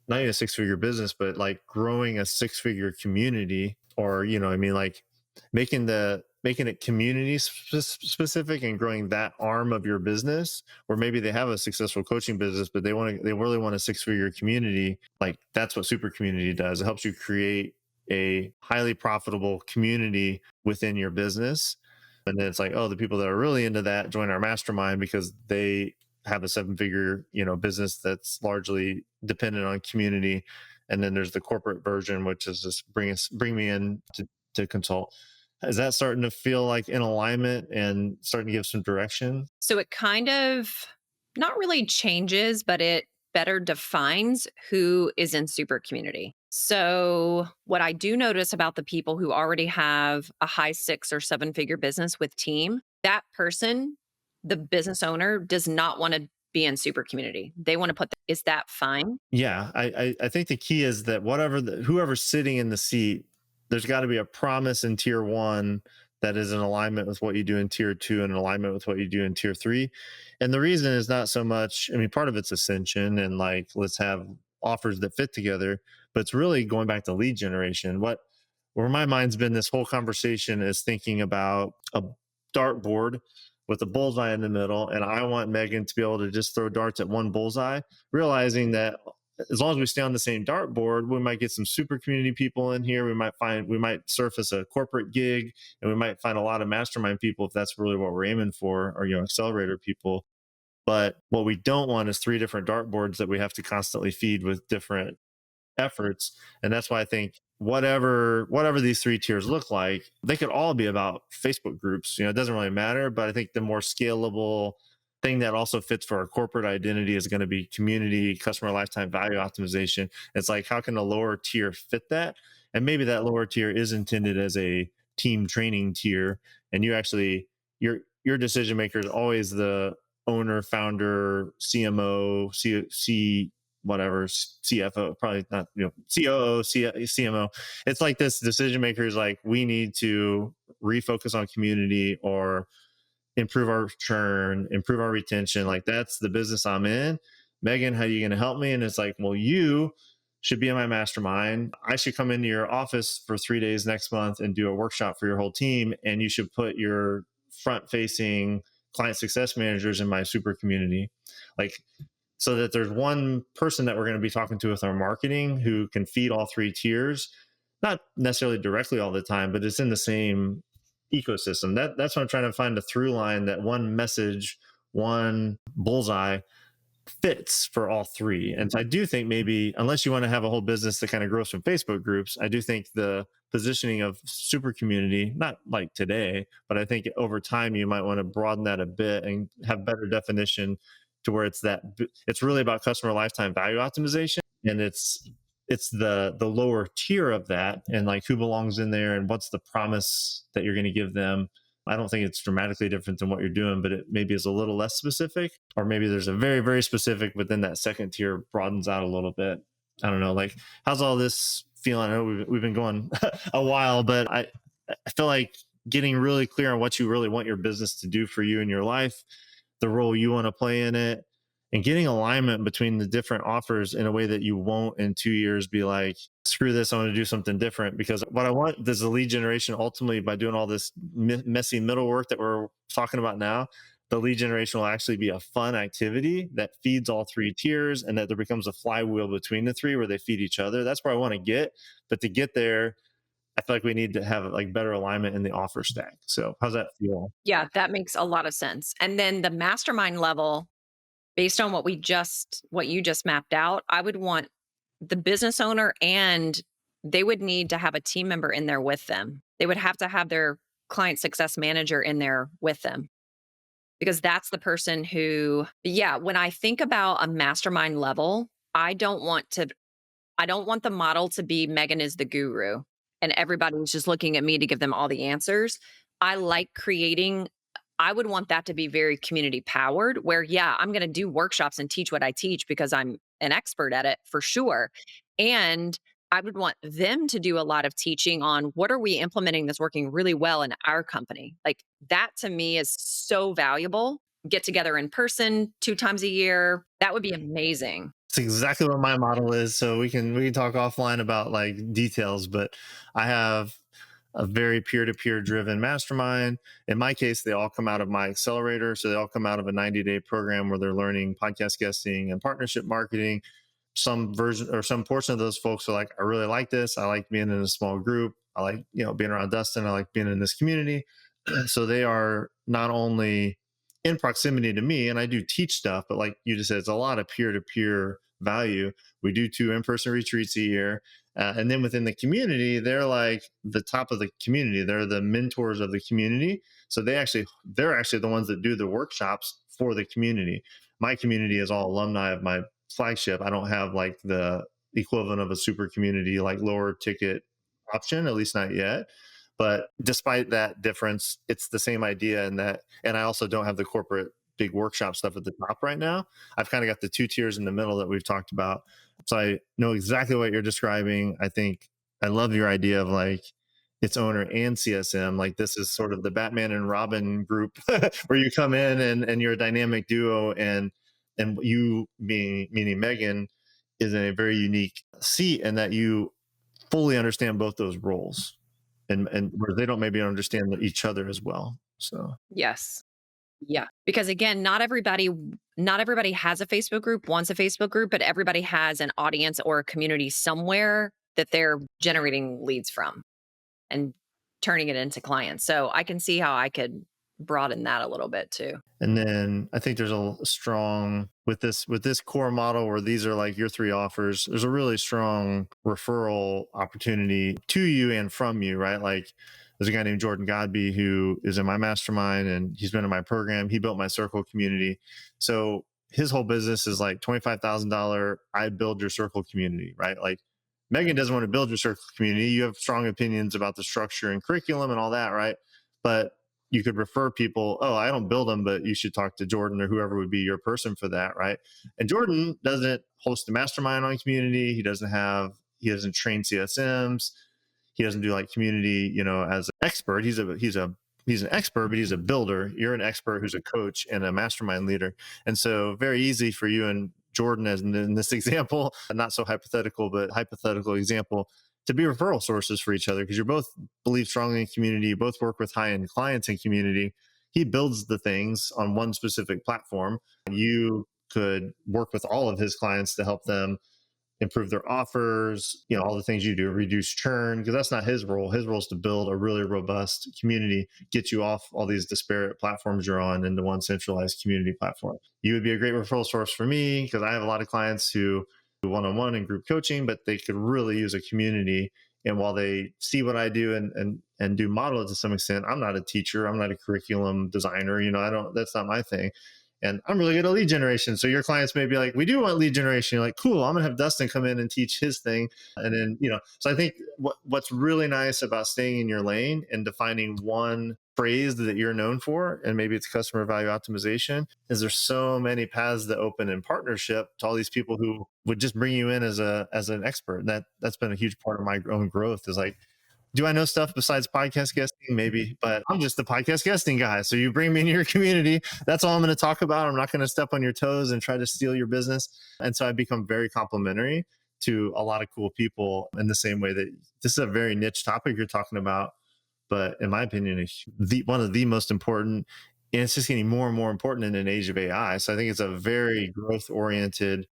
not even a 6 figure business, but like growing a 6 figure community, or I mean, like making it community specific and growing that arm of your business, or maybe they have a successful coaching business, but they really want a 6 figure community. Like that's what super community does. It helps you create a highly profitable community within your business. And then it's like, oh, the people that are really into that join our mastermind because they have a 7 figure business that's largely dependent on community. And then there's the corporate version, which is just bring me in to consult. Is that starting to feel like in alignment and starting to give some direction? So it kind of not really changes, but it better defines who is in super community. So, what I do notice about the people who already have a high 6 or 7 figure business with team, that person, the business owner, does not want to be in super community. They want to is that fine? Yeah, I think the key is that whoever's sitting in the seat, there's got to be a promise in tier one that is in alignment with what you do in tier two and in alignment with what you do in tier three. And the reason is not so much, I mean, part of it's ascension and like let's have offers that fit together, but it's really going back to lead generation. Where my mind's been this whole conversation is thinking about a dartboard with a bullseye in the middle, and I want Megan to be able to just throw darts at one bullseye, realizing that as long as we stay on the same dartboard, we might get some super community people in here. We might surface a corporate gig, and we might find a lot of mastermind people if that's really what we're aiming for, or accelerator people. But what we don't want is 3 different dartboards that we have to constantly feed with different efforts. And that's why I think whatever these 3 tiers look like, they could all be about Facebook groups. It doesn't really matter. But I think the more scalable thing that also fits for our corporate identity is going to be community, customer lifetime value optimization. It's like, how can a lower tier fit that? And maybe that lower tier is intended as a team training tier. And your decision maker is always the owner, founder, CMO, whatever, CFO, probably not, COO, CMO. It's like this decision maker is like, we need to refocus on community or improve our churn, improve our retention. Like that's the business I'm in. Megan, how are you going to help me? And it's like, well, you should be in my mastermind. I should come into your office for 3 days next month and do a workshop for your whole team. And you should put your front facing client success managers in my super community. Like, so that there's one person that we're going to be talking to with our marketing who can feed all 3 tiers, not necessarily directly all the time, but it's in the same ecosystem. That's what I'm trying to find a through line, that one message, one bullseye fits for all three. And so I do think maybe, unless you want to have a whole business that kind of grows from Facebook groups, I do think the positioning of super community, not like today, but I think over time you might want to broaden that a bit and have better definition to where it's really about customer lifetime value optimization. And it's the lower tier of that, and like who belongs in there and what's the promise that you're going to give them. I don't think it's dramatically different than what you're doing, but it maybe is a little less specific, or maybe there's a very, very specific, but then that second tier broadens out a little bit. I don't know. Like, how's all this feeling? I know we've been going a while, but I feel like getting really clear on what you really want your business to do for you in your life, the role you want to play in it, and getting alignment between the different offers in a way that you won't in 2 years be like, screw this, I want to do something different. Because what I want is the lead generation, ultimately, by doing all this messy middle work that we're talking about now, the lead generation will actually be a fun activity that feeds all 3 tiers, and that there becomes a flywheel between the three where they feed each other. That's where I want to get. But to get there, I feel like we need to have like better alignment in the offer stack. So how's that feel? Yeah, that makes a lot of sense. And then the mastermind level, based on what you just mapped out, I would want the business owner, and they would need to have a team member in there with them. They would have to have their client success manager in there with them, because that's the person who, yeah, when I think about a mastermind level, I don't want to I don't want the model to be Megan is the guru and everybody's just looking at me to give them all the answers. I like creating, I would want that to be very community powered, where, yeah, I'm going to do workshops and teach what I teach because I'm an expert at it for sure. And I would want them to do a lot of teaching on what are we implementing that's working really well in our company. Like that to me is so valuable. Get together in person 2 times a year. That would be amazing. It's exactly what my model is. So we can talk offline about like details, but I have a very peer-to-peer driven mastermind. In my case, they all come out of my accelerator. So they all come out of a 90-day program where they're learning podcast guesting and partnership marketing. Some version or some portion of those folks are like, I really like this. I like being in a small group. I like, being around Dustin. I like being in this community. So they are not only in proximity to me, and I do teach stuff, but like you just said, it's a lot of peer-to-peer value. We do 2 in-person retreats a year. And then within the community, they're like the top of the community. They're the mentors of the community. So they're actually the ones that do the workshops for the community. My community is all alumni of my flagship. I don't have like the equivalent of a super community, like lower ticket option, at least not yet. But despite that difference, it's the same idea in that. And I also don't have the corporate big workshop stuff at the top right now. I've kind of got the 2 tiers in the middle that we've talked about. So I know exactly what you're describing. I think I love your idea of like its owner and CSM. Like this is sort of the Batman and Robin group where you come in and you're a dynamic duo, and you meaning Megan is in a very unique seat, and that you fully understand both those roles, and where they don't maybe understand each other as well. So Yes. Yeah. Because again, not everybody has a Facebook group, wants a Facebook group, but everybody has an audience or a community somewhere that they're generating leads from and turning it into clients. So I can see how I could broaden that a little bit too. and then I think there's a strong with this core model where these are like your 3 offers. There's a really strong referral opportunity to you and from you, right? Like there's a guy named Jordan Godby who is in my mastermind and he's been in my program. He built my circle community. So his whole business is like $25,000. I build your circle community, right? Like Megan doesn't want to build your circle community. You have strong opinions about the structure and curriculum and all that, right? But you could refer people, oh, I don't build them, but you should talk to Jordan or whoever would be your person for that, right? And Jordan doesn't host a mastermind on community. He doesn't train CSMs. He doesn't do like community, as an expert. He's an expert, but he's a builder. You're an expert who's a coach and a mastermind leader. And so very easy for you and Jordan, as in this example, not so hypothetical, but hypothetical example, to be referral sources for each other because you both believe strongly in community, you both work with high end clients in community. He builds the things on one specific platform. You could work with all of his clients to help them improve their offers, all the things you do, reduce churn, because that's not his role. His role is to build a really robust community, get you off all these disparate platforms you're on into one centralized community platform. You would be a great referral source for me because I have a lot of clients who do one-on-one and group coaching, but they could really use a community. And while they see what I do and do model it to some extent, I'm not a teacher. I'm not a curriculum designer. That's not my thing. And I'm really good at lead generation. So your clients may be like, we do want lead generation. You're like, cool, I'm going to have Dustin come in and teach his thing. And then, so I think what's really nice about staying in your lane and defining one phrase that you're known for, and maybe it's customer value optimization, is there's so many paths that open in partnership to all these people who would just bring you in as an expert. And that's been a huge part of my own growth is like, do I know stuff besides podcast guesting? Maybe, but I'm just the podcast guesting guy. So you bring me into your community. That's all I'm going to talk about. I'm not going to step on your toes and try to steal your business. And so I become very complimentary to a lot of cool people in the same way that this is a very niche topic you're talking about. But in my opinion, one of the most important, and it's just getting more and more important in an age of AI. So I think it's a very growth oriented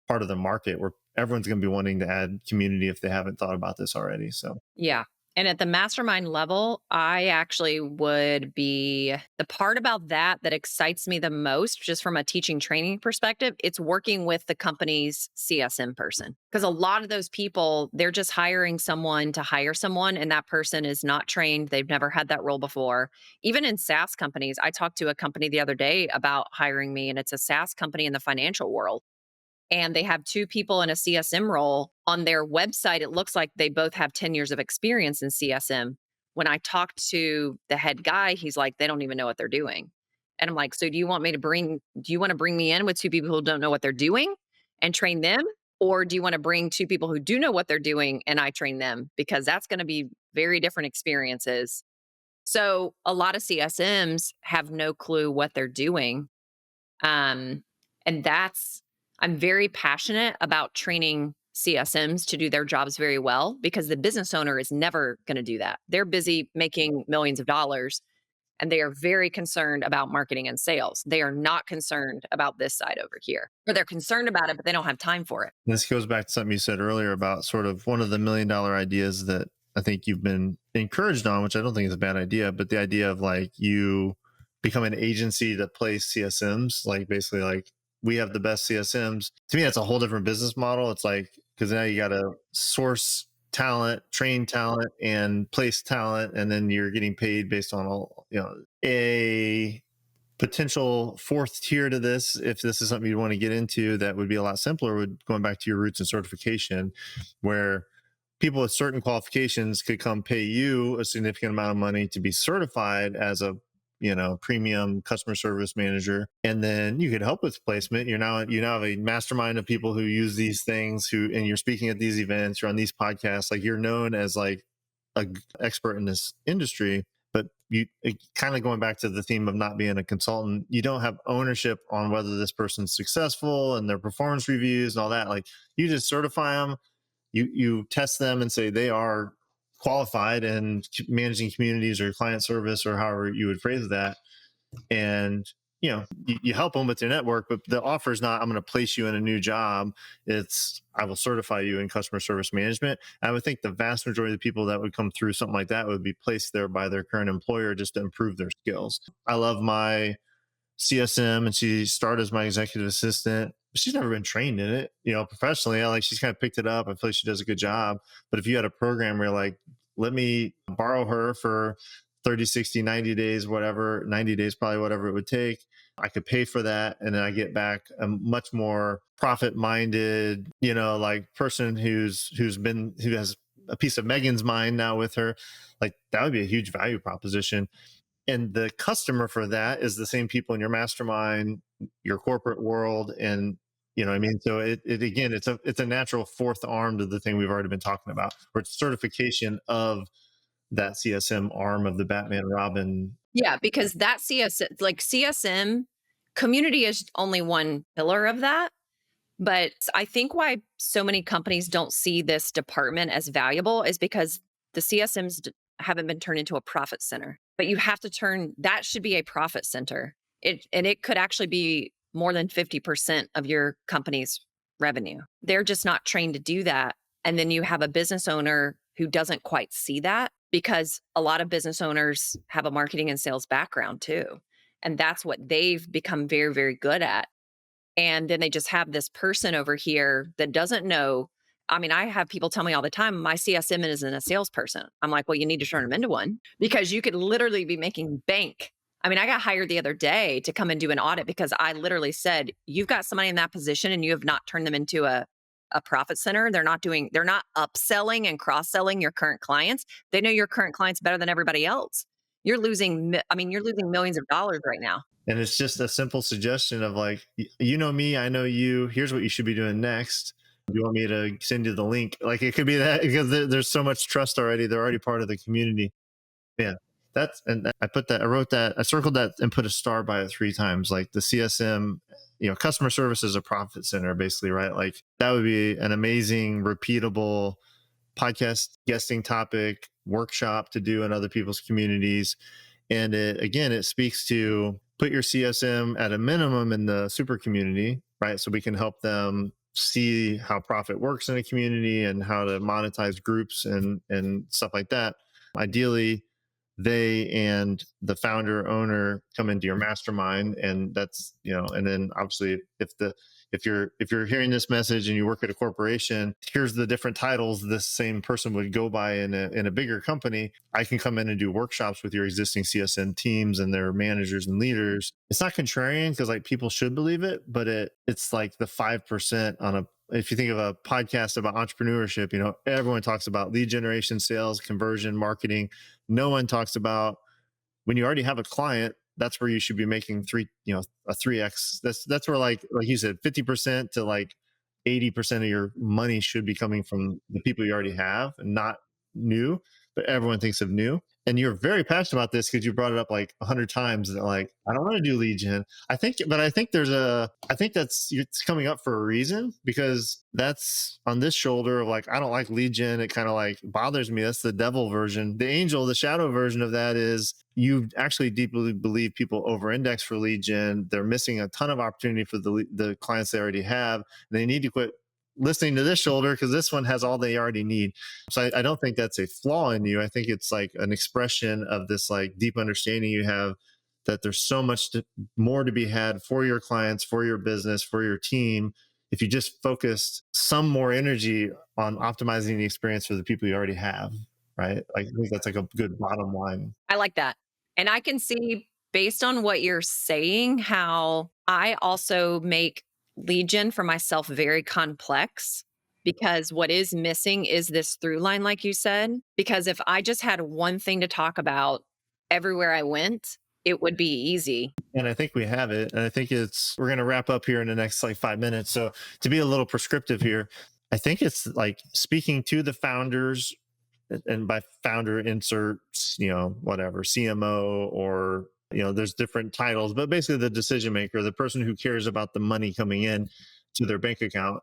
part of the market where everyone's going to be wanting to add community if they haven't thought about this already. So Yeah. And at the mastermind level, I actually would be the part about that that excites me the most, just from a teaching training perspective, it's working with the company's CSM person. Because a lot of those people, they're just hiring someone to hire someone, and that person is not trained. They've never had that role before. Even in SaaS companies, I talked to a company the other day about hiring me, and it's a SaaS company in the financial world, and they have two people in a CSM role. On their website, it looks like they both have 10 years of experience in CSM. When I talked to the head guy, he's like, they don't even know what they're doing. And I'm like, so do you want to bring me in with two people who don't know what they're doing and train them? Or do you want to bring two people who do know what they're doing and I train them? Because that's going to be very different experiences. So a lot of CSMs have no clue what they're doing, um, and that's I'm very passionate about training CSMs to do their jobs very well, because the business owner is never going to do that. They're busy making millions of dollars, and they are very concerned about marketing and sales. They are not concerned about this side over here, or they're concerned about it, but they don't have time for it. This goes back to something you said earlier about sort of one of the $1 million ideas that I think you've been encouraged on, which I don't think is a bad idea, but the idea of like you become an agency that plays CSMs, like basically like we have the best CSMs. To me, that's a whole different business model. It's like, because now you got to source talent, train talent, and place talent, and then you're getting paid based on all, a potential fourth tier to this, if this is something you want to get into that would be a lot simpler, would going back to your roots and certification, where people with certain qualifications could come pay you a significant amount of money to be certified as a premium customer service manager, and then you could help with placement. You now have a mastermind of people who use these things, and you're speaking at these events, you're on these podcasts, like you're known as like a expert in this industry. But you kind of going back to the theme of not being a consultant, you don't have ownership on whether this person's successful and their performance reviews and all that. Like you just certify them, you test them and say they are qualified and managing communities or client service or however you would phrase that. And you help them with their network, but the offer is not I'm going to place you in a new job. It's I will certify you in customer service management. I would think the vast majority of the people that would come through something like that would be placed there by their current employer just to improve their skills. I love my CSM, and she started as my executive assistant. She's never been trained in it, professionally. I like she's kind of picked it up. I feel like she does a good job. But if you had a program where like, let me borrow her for 30, 60, 90 days, whatever, 90 days, probably whatever it would take, I could pay for that. And then I get back a much more profit minded, like person who has a piece of Megan's mind now with her. Like that would be a huge value proposition, and the customer for that is the same people in your mastermind, your corporate world. And I mean, so it again, it's a natural fourth arm to the thing we've already been talking about, where it's certification of that CSM arm of the Batman Robin. Yeah, because that CSM community is only one pillar of that. But I think why so many companies don't see this department as valuable is because the CSMs haven't been turned into a profit center. But you have to turn that should be a profit center. It could actually be more than 50% of your company's revenue. They're just not trained to do that. And then you have a business owner who doesn't quite see that, because a lot of business owners have a marketing and sales background too. And that's what they've become very, very good at. And then they just have this person over here that doesn't know. I mean, I have people tell me all the time, my CSM isn't a salesperson. I'm like, well, you need to turn them into one, because you could literally be making bank. I mean, I got hired the other day to come and do an audit because I literally said, you've got somebody in that position and you have not turned them into a profit center. They're not upselling and cross-selling your current clients. They know your current clients better than everybody else. You're losing millions of dollars right now. And it's just a simple suggestion of like, you know me, I know you. Here's what you should be doing next. Do you want me to send you the link? Like it could be that, because there's so much trust already. They're already part of the community. Yeah. I wrote that, I circled that and put a star by it 3 times. Like the CSM, customer service is a profit center, basically, right? Like that would be an amazing, repeatable podcast guesting topic workshop to do in other people's communities. And it speaks to put your CSM at a minimum in the super community, right? So we can help them see how profit works in a community and how to monetize groups and stuff like that. Ideally, they and the founder owner come into your mastermind, and that's, and then obviously if you're hearing this message and you work at a corporation, here's the different titles this same person would go by in a bigger company. I can come in and do workshops with your existing CSM teams and their managers and leaders. It's not contrarian because like people should believe it, but it's like the 5% on a, if you think of a podcast about entrepreneurship, everyone talks about lead generation, sales, conversion, marketing. No one talks about when you already have a client, that's where you should be making a 3x. That's where like you said, 50% to like 80% of your money should be coming from the people you already have and not new, but everyone thinks of new. And you're very passionate about this because you brought it up like 100 times that like, I don't want to do lead gen. I think that's, it's coming up for a reason, because that's on this shoulder of like, I don't like lead gen. It kind of like bothers me. That's the devil version. The angel, the shadow version of that is you actually deeply believe people over index for lead gen. They're missing a ton of opportunity for the clients they already have. They need to quit listening to this shoulder because this one has all they already need. So I don't think that's a flaw in you. I think it's like an expression of this like deep understanding you have that there's so much more to be had for your clients, for your business, for your team, if you just focused some more energy on optimizing the experience for the people you already have, right? Like, I think that's like a good bottom line. I like that. And I can see based on what you're saying how I also make lead gen for myself very complex, because what is missing is this through line, like you said. Because if I just had one thing to talk about everywhere I went, it would be easy. And I think we have it. And I think we're going to wrap up here in the next like 5 minutes. So to be a little prescriptive here, I think it's like speaking to the founders, and by founder insert, whatever, CMO, or, there's different titles, but basically the decision maker, the person who cares about the money coming in to their bank account,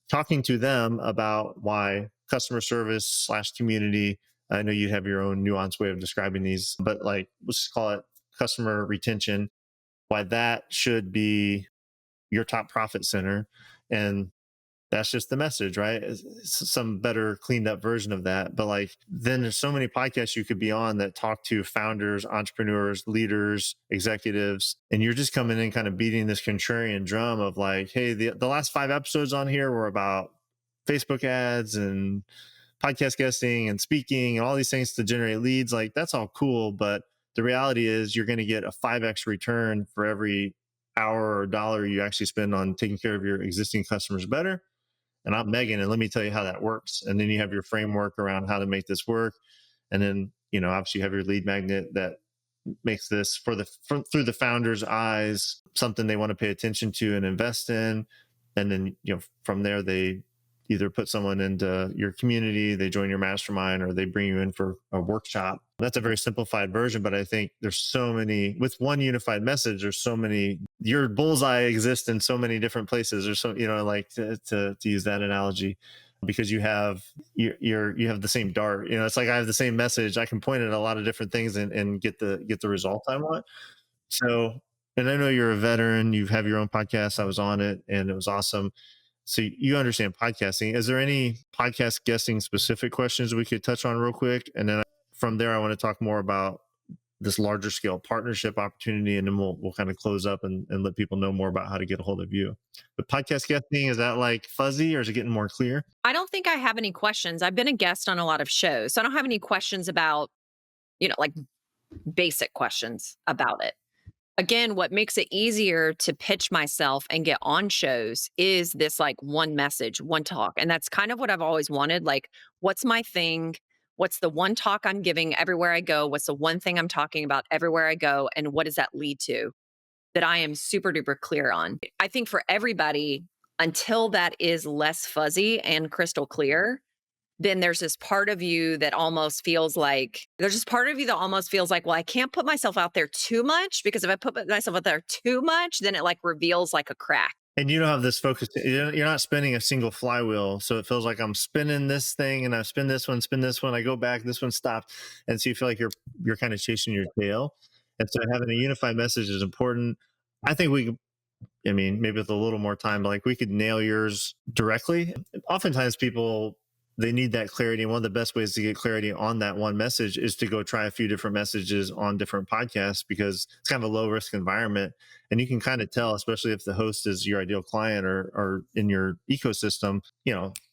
talking to them about why customer service slash community. I know you have your own nuanced way of describing these, but like, let's just call it customer retention, why that should be your top profit center. And that's just the message, right? It's some better cleaned up version of that. But like, then there's so many podcasts you could be on that talk to founders, entrepreneurs, leaders, executives, and you're just coming in kind of beating this contrarian drum of like, hey, the last 5 episodes on here were about Facebook ads and podcast guesting and speaking and all these things to generate leads. Like, that's all cool, but the reality is you're going to get a 5x return for every hour or dollar you actually spend on taking care of your existing customers better. And I'm Megan, and let me tell you how that works. And then you have your framework around how to make this work. And then, obviously you have your lead magnet that makes this through the founder's eyes, something they want to pay attention to and invest in. And then, from there, they either put someone into your community, they join your mastermind, or they bring you in for a workshop. That's a very simplified version, but I think there's so many, with one unified message, there's so many, your bullseye exists in so many different places. There's so, like to use that analogy, because you have the same dart. It's like I have the same message. I can point at a lot of different things and get the result I want. So, and I know you're a veteran, you have your own podcast. I was on it and it was awesome. So you understand podcasting. Is there any podcast guesting specific questions we could touch on real quick? And then from there, I want to talk more about this larger scale partnership opportunity, and then we'll kind of close up and let people know more about how to get a hold of you. But podcast guesting, is that like fuzzy or is it getting more clear? I don't think I have any questions. I've been a guest on a lot of shows, so I don't have any questions about, like basic questions about it. Again, what makes it easier to pitch myself and get on shows is this like one message, one talk. And that's kind of what I've always wanted. Like, what's my thing? What's the one talk I'm giving everywhere I go? What's the one thing I'm talking about everywhere I go? And what does that lead to that I am super duper clear on? I think for everybody, until that is less fuzzy and crystal clear, then there's this part of you that almost feels like well, I can't put myself out there too much, because if I put myself out there too much, then it like reveals like a crack. And you don't have this focus. You're not spinning a single flywheel. So it feels like I'm spinning this thing and I spin this one, I go back, this one stops. And so you feel like you're kind of chasing your tail. And so having a unified message is important. I think maybe with a little more time, but like we could nail yours directly. Oftentimes people they need that clarity. And one of the best ways to get clarity on that one message is to go try a few different messages on different podcasts, because it's kind of a low risk environment. And you can kind of tell, especially if the host is your ideal client or in your ecosystem,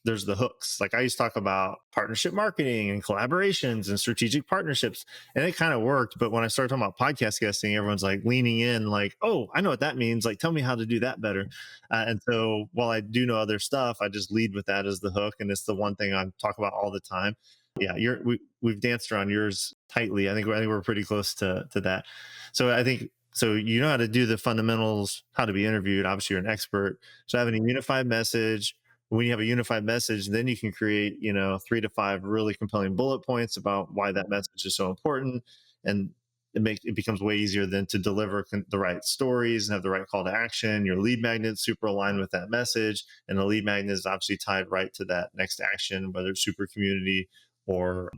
there's the hooks. Like I used to talk about partnership marketing and collaborations and strategic partnerships, and it kind of worked. But when I started talking about podcast guesting, everyone's like leaning in, like, oh, I know what that means. Like, tell me how to do that better. And so while I do know other stuff, I just lead with that as the hook. And it's the one thing I talk about all the time. Yeah, we've danced around yours tightly. I think we're pretty close to that. So I think so. You know how to do the fundamentals, how to be interviewed. Obviously, you're an expert. So having a unified message. When you have a unified message, then you can create 3 to 5 really compelling bullet points about why that message is so important, and it becomes way easier then to deliver the right stories and have the right call to action. Your lead magnet super aligned with that message, and the lead magnet is obviously tied right to that next action, whether it's super community or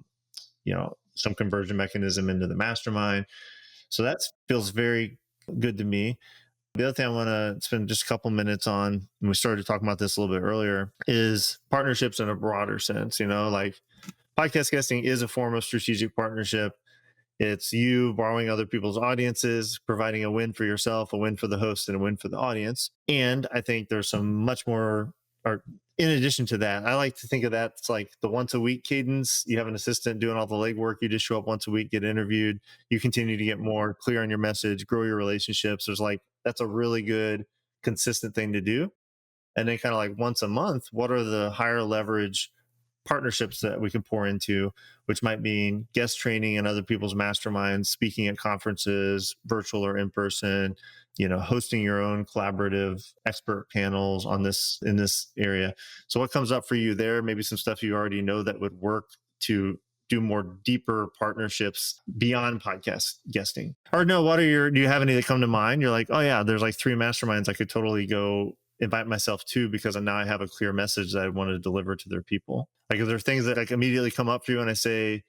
some conversion mechanism into the mastermind. So that feels very good to me. The other thing I want to spend just a couple minutes on, and we started talking about this a little bit earlier, is partnerships in a broader sense. Like podcast guesting is a form of strategic partnership. It's you borrowing other people's audiences, providing a win for yourself, a win for the host, and a win for the audience. And I think there's some much more, or in addition to that, I like to think of that. It's like the once a week cadence. You have an assistant doing all the legwork. You just show up once a week, get interviewed. You continue to get more clear on your message, grow your relationships. That's a really good, consistent thing to do. And then kind of like once a month, what are the higher leverage partnerships that we can pour into, which might mean guest training and other people's masterminds, speaking at conferences, virtual or in person, hosting your own collaborative expert panels in this area. So what comes up for you there? Maybe some stuff you already know that would work to do more deeper partnerships beyond podcast guesting. Or no, do you have any that come to mind? You're like, oh yeah, there's like 3 masterminds I could totally go invite myself to, because now I have a clear message that I want to deliver to their people. Like, if there are things that like immediately come up for you and I say,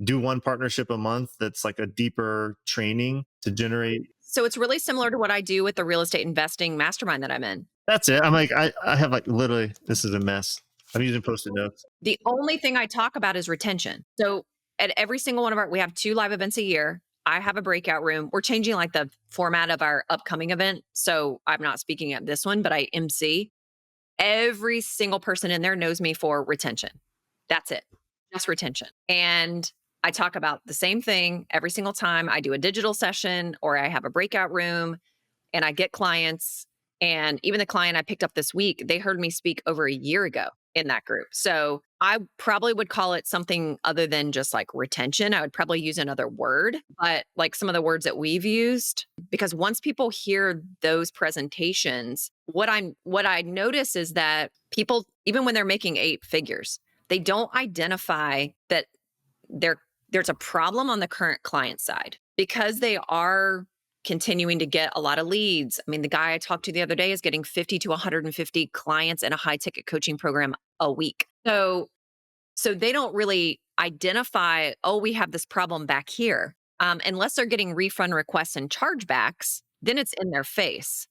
do one partnership a month that's like a deeper training to generate. So it's really similar to what I do with the real estate investing mastermind that I'm in. That's it. I'm like, I have like literally, this is a mess. I'm using post-it notes. The only thing I talk about is retention. So at every single one of we have 2 live events a year. I have a breakout room. We're changing like the format of our upcoming event. So I'm not speaking at this one, but I MC. Every single person in there knows me for retention. That's it. Just retention. And I talk about the same thing every single time I do a digital session or I have a breakout room and I get clients. And even the client I picked up this week, they heard me speak over a year ago in that group. So I probably would call it something other than just like retention. I would probably use another word, but like some of the words that we've used, because once people hear those presentations, what I notice is that people, even when they're making 8 figures, they don't identify that there's a problem on the current client side because they are continuing to get a lot of leads. I mean, the guy I talked to the other day is getting 50 to 150 clients in a high ticket coaching program a week. So they don't really identify, oh, we have this problem back here. Unless they're getting refund requests and chargebacks, then it's in their face.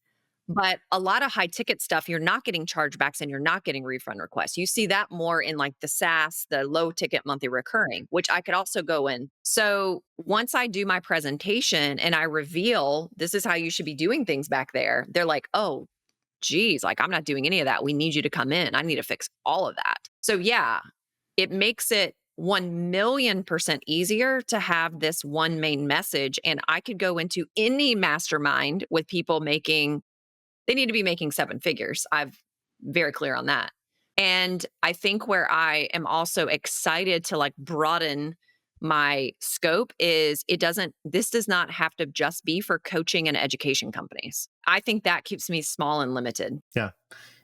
But a lot of high ticket stuff, you're not getting chargebacks and you're not getting refund requests. You see that more in like the SaaS, the low ticket monthly recurring, which I could also go in. So once I do my presentation and I reveal this is how you should be doing things back there, they're like, oh, geez, like I'm not doing any of that. We need you to come in. I need to fix all of that. So yeah, it makes it 1,000,000% easier to have this one main message. And I could go into any mastermind with people they need to be making 7 figures. I'm very clear on that. And I think where I am also excited to like broaden my scope is this does not have to just be for coaching and education companies. I think that keeps me small and limited. Yeah.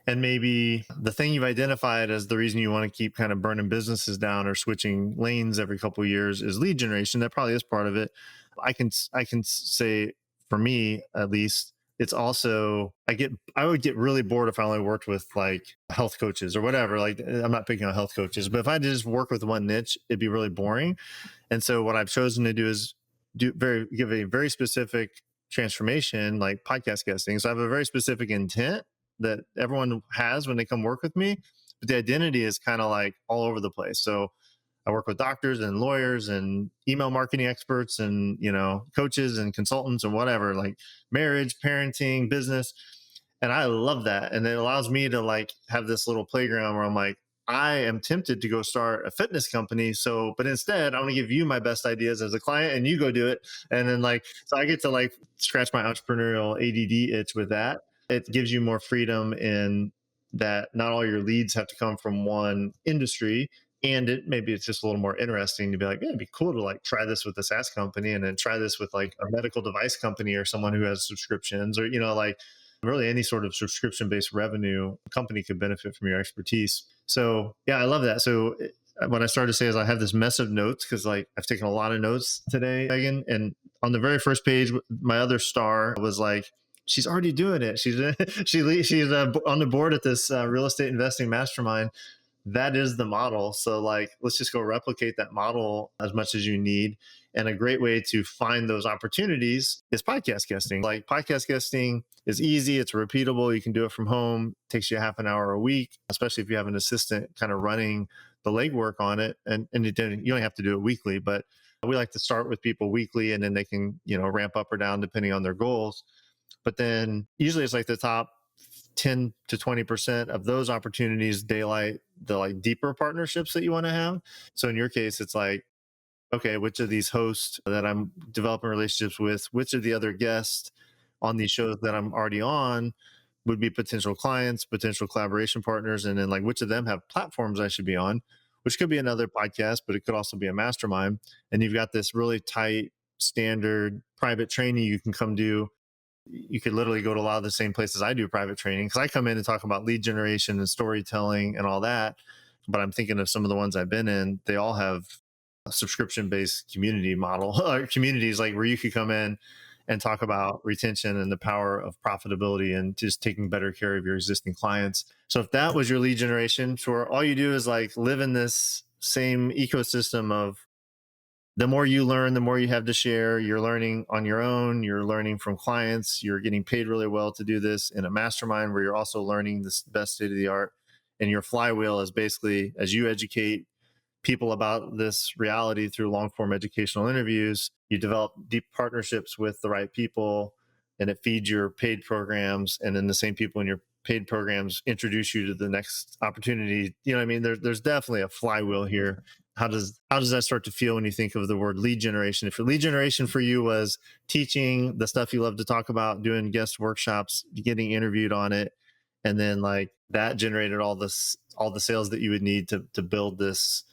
And maybe the thing you've identified as the reason you want to keep kind of burning businesses down or switching lanes every couple of years is lead generation. That probably is part of it. I can say for me, at least, it's also, I would get really bored if I only worked with like health coaches or whatever. Like, I'm not picking on health coaches, but if I just work with one niche, it'd be really boring. And so what I've chosen to do is give a very specific transformation, like podcast guesting. So I have a very specific intent that everyone has when they come work with me, but the identity is kind of like all over the place. So I work with doctors and lawyers and email marketing experts and, coaches and consultants and whatever, like marriage, parenting, business. And I love that. And it allows me to like have this little playground where I'm like, I am tempted to go start a fitness company. So, but instead, I want to give you my best ideas as a client and you go do it. And then, like, so I get to like scratch my entrepreneurial ADD itch with that. It gives you more freedom in that not all your leads have to come from one industry. And maybe it's just a little more interesting to be like, yeah, it'd be cool to like try this with a SaaS company and then try this with like a medical device company or someone who has subscriptions or, like really any sort of subscription based revenue company could benefit from your expertise. So yeah, I love that. So what I started to say is I have this mess of notes because like I've taken a lot of notes today, Megan. And on the very first page, my other star was like, she's already doing it. She's she's on the board at this real estate investing mastermind. That is the model. So like, let's just go replicate that model as much as you need. And a great way to find those opportunities is podcast guesting. Like podcast guesting is easy. It's repeatable. You can do it from home. It takes you half an hour a week, especially if you have an assistant kind of running the legwork on it. And you don't have to do it weekly, but we like to start with people weekly and then they can, ramp up or down depending on their goals. But then usually it's like the top 10 to 20% of those opportunities daylight the like deeper partnerships that you want to have. So in your case, it's like, okay, which of these hosts that I'm developing relationships with, which of the other guests on these shows that I'm already on would be potential clients, potential collaboration partners, and then like which of them have platforms I should be on, which could be another podcast, but it could also be a mastermind. And you've got this really tight standard private training you can come do. You could literally go to a lot of the same places I do private training because I come in and talk about lead generation and storytelling and all that. But I'm thinking of some of the ones I've been in, they all have a subscription based community model or communities like where you could come in and talk about retention and the power of profitability and just taking better care of your existing clients. So if that was your lead generation, sure, all you do is like live in this same ecosystem of the more you learn, the more you have to share. You're learning on your own. You're learning from clients. You're getting paid really well to do this in a mastermind where you're also learning this best state of the art. And your flywheel is basically as you educate people about this reality through long form educational interviews, you develop deep partnerships with the right people and it feeds your paid programs. And then the same people in your paid programs introduce you to the next opportunity. You know what I mean? There's definitely a flywheel here. How does that start to feel when you think of the word lead generation? If your lead generation for you was teaching the stuff you love to talk about, doing guest workshops, getting interviewed on it, and then like that generated all the sales that you would need to build this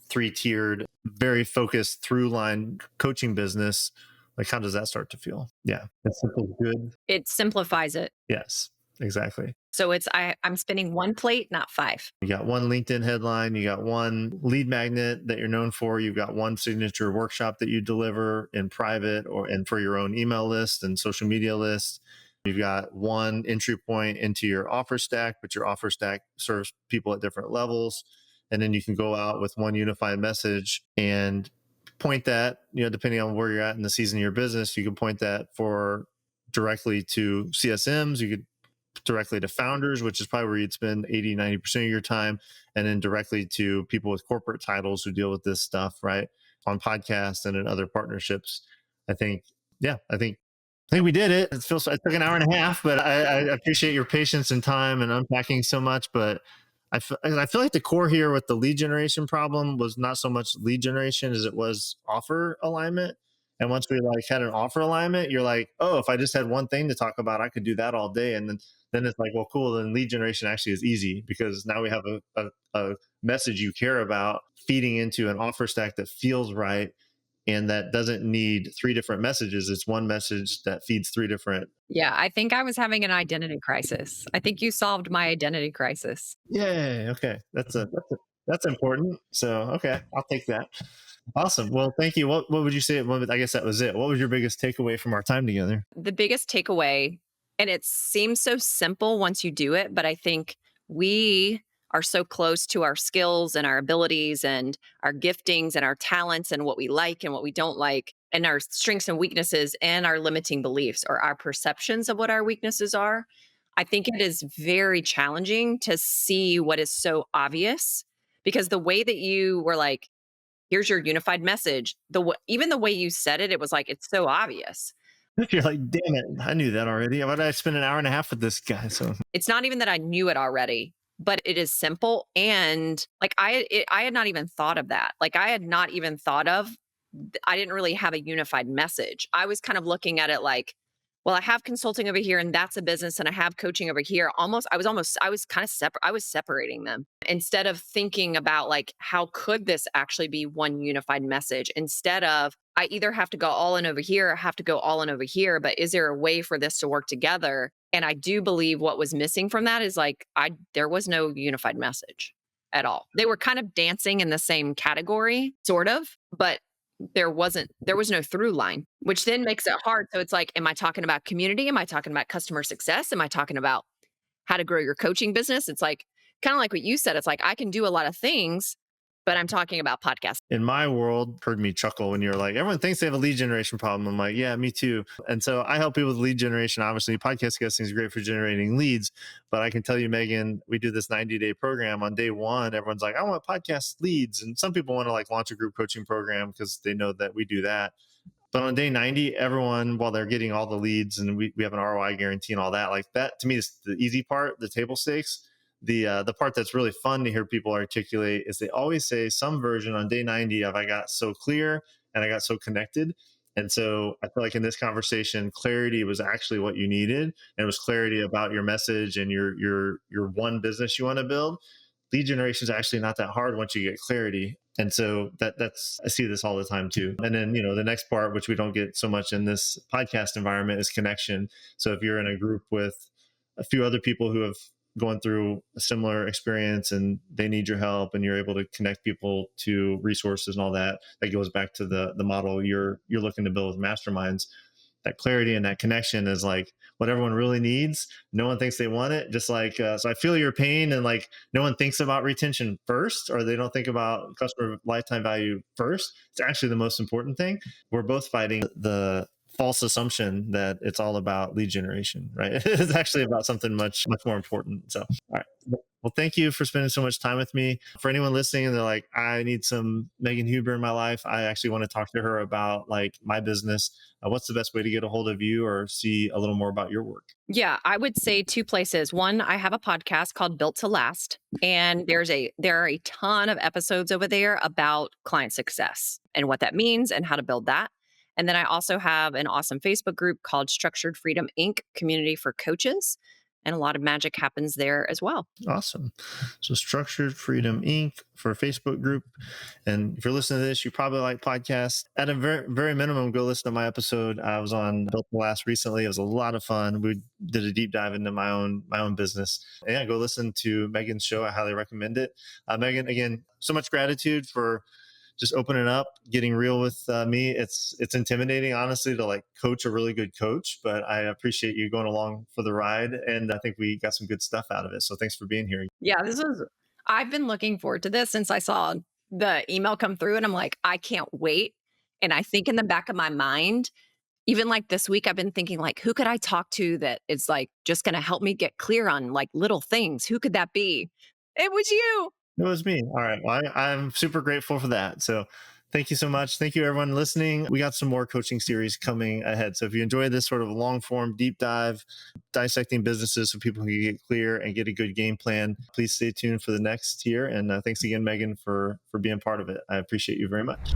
three-tiered, very focused through line coaching business, like how does that start to feel? Yeah, that's simple, good. It simplifies it. Yes, exactly. So I'm spinning one plate, not five. You got one LinkedIn headline, you got one lead magnet that you're known for, you've got one signature workshop that you deliver in private or and for your own email list and social media list. You've got one entry point into your offer stack, but your offer stack serves people at different levels. And then you can go out with one unified message and point that, depending on where you're at in the season of your business, you can point that for directly to CSMs. You could directly to founders, which is probably where you'd spend 80, 90% of your time, and then directly to people with corporate titles who deal with this stuff, right? On podcasts and in other partnerships. I think, yeah, I think we did it. It took an hour and a half, but I appreciate your patience and time and unpacking so much. But I feel like the core here with the lead generation problem was not so much lead generation as it was offer alignment. And once we like had an offer alignment, you're like, oh, if I just had one thing to talk about, I could do that all day. And then it's like, well, cool. Then lead generation actually is easy because now we have a message you care about feeding into an offer stack that feels right and that doesn't need three different messages. It's one message that feeds three different. Yeah, I think I was having an identity crisis. I think you solved my identity crisis. Yay. Okay. That's important. So, okay. I'll take that. Awesome. Well, thank you. What would you say? I guess that was it. What was your biggest takeaway from our time together? The biggest takeaway, and it seems so simple once you do it, but I think we are so close to our skills and our abilities and our giftings and our talents and what we like and what we don't like and our strengths and weaknesses and our limiting beliefs or our perceptions of what our weaknesses are. I think it is very challenging to see what is so obvious because the way that you were like, here's your unified message, even the way you said it, it was like, it's so obvious. You're like, damn it, I knew that already. Why did I spend an hour and a half with this guy? So It's not even that I knew it already, but it is simple and like I had not even thought of that. Like I had not even thought of I didn't really have a unified message. I was kind of looking at it like, well, I have consulting over here and that's a business and I have coaching over here. I was kind of separate. I was separating them instead of thinking about like, how could this actually be one unified message instead of, I either have to go all in over here or have to go all in over here, but is there a way for this to work together? And I do believe what was missing from that is like, there was no unified message at all. They were kind of dancing in the same category, sort of, but there was no through line, which then makes it hard. So it's like, am I talking about community? Am I talking about customer success? Am I talking about how to grow your coaching business? It's like kind of like what you said. It's like I can do a lot of things, but I'm talking about podcasts. in my world, heard me chuckle when you're like, everyone thinks they have a lead generation problem. I'm like, yeah, me too. And so I help people with lead generation. Obviously, podcast guesting is great for generating leads. But I can tell you, Megan, we do this 90-day program. On day one, everyone's like, I want podcast leads. And some people want to like launch a group coaching program because they know that we do that. But on day 90, everyone, while they're getting all the leads and we have an ROI guarantee and all that, like that to me is the easy part, the table stakes. The part that's really fun to hear people articulate is they always say some version on day 90 of I got so clear and I got so connected. And so I feel like in this conversation, clarity was actually what you needed. And it was clarity about your message and your one business you want to build. Lead generation is actually not that hard once you get clarity. And so that's I see this all the time too. And then, the next part, which we don't get so much in this podcast environment, is connection. So if you're in a group with a few other people who have gone through a similar experience and they need your help and you're able to connect people to resources and all that, that goes back to the model you're looking to build with masterminds. That clarity and that connection is like what everyone really needs. No one thinks they want it. Just like, so I feel your pain, and like no one thinks about retention first, or they don't think about customer lifetime value first. It's actually the most important thing. We're both fighting the false assumption that it's all about lead generation, right? It's actually about something much, much more important. So, all right. Well, thank you for spending so much time with me. For anyone listening and they're like, I need some Megan Huber in my life, I actually want to talk to her about like my business. What's the best way to get a hold of you or see a little more about your work? Yeah, I would say two places. One, I have a podcast called Built to Last, and there are a ton of episodes over there about client success and what that means and how to build that. And then I also have an awesome Facebook group called Structured Freedom Inc. Community for Coaches, and a lot of magic happens there as well. Awesome. So Structured Freedom Inc. for a Facebook group. And if you're listening to this, you probably like podcasts. At a very, very minimum, go listen to my episode. I was on Built to Last recently. It was a lot of fun. We did a deep dive into my own business. And yeah, go listen to Megan's show. I highly recommend it. Megan, again, so much gratitude for just opening up, getting real with me. It's intimidating, honestly, to like coach a really good coach, but I appreciate you going along for the ride, and I think we got some good stuff out of it. So thanks for being here. Yeah, I've been looking forward to this since I saw the email come through, and I'm like, I can't wait. And I think in the back of my mind, even like this week, I've been thinking like, who could I talk to that is like just going to help me get clear on like little things? Who could that be? It was you. It was me. All right. Well, I'm super grateful for that. So thank you so much. Thank you, everyone listening. We got some more coaching series coming ahead. So if you enjoy this sort of long form deep dive, dissecting businesses so people can get clear and get a good game plan, please stay tuned for the next here. And thanks again, Megan, for being part of it. I appreciate you very much.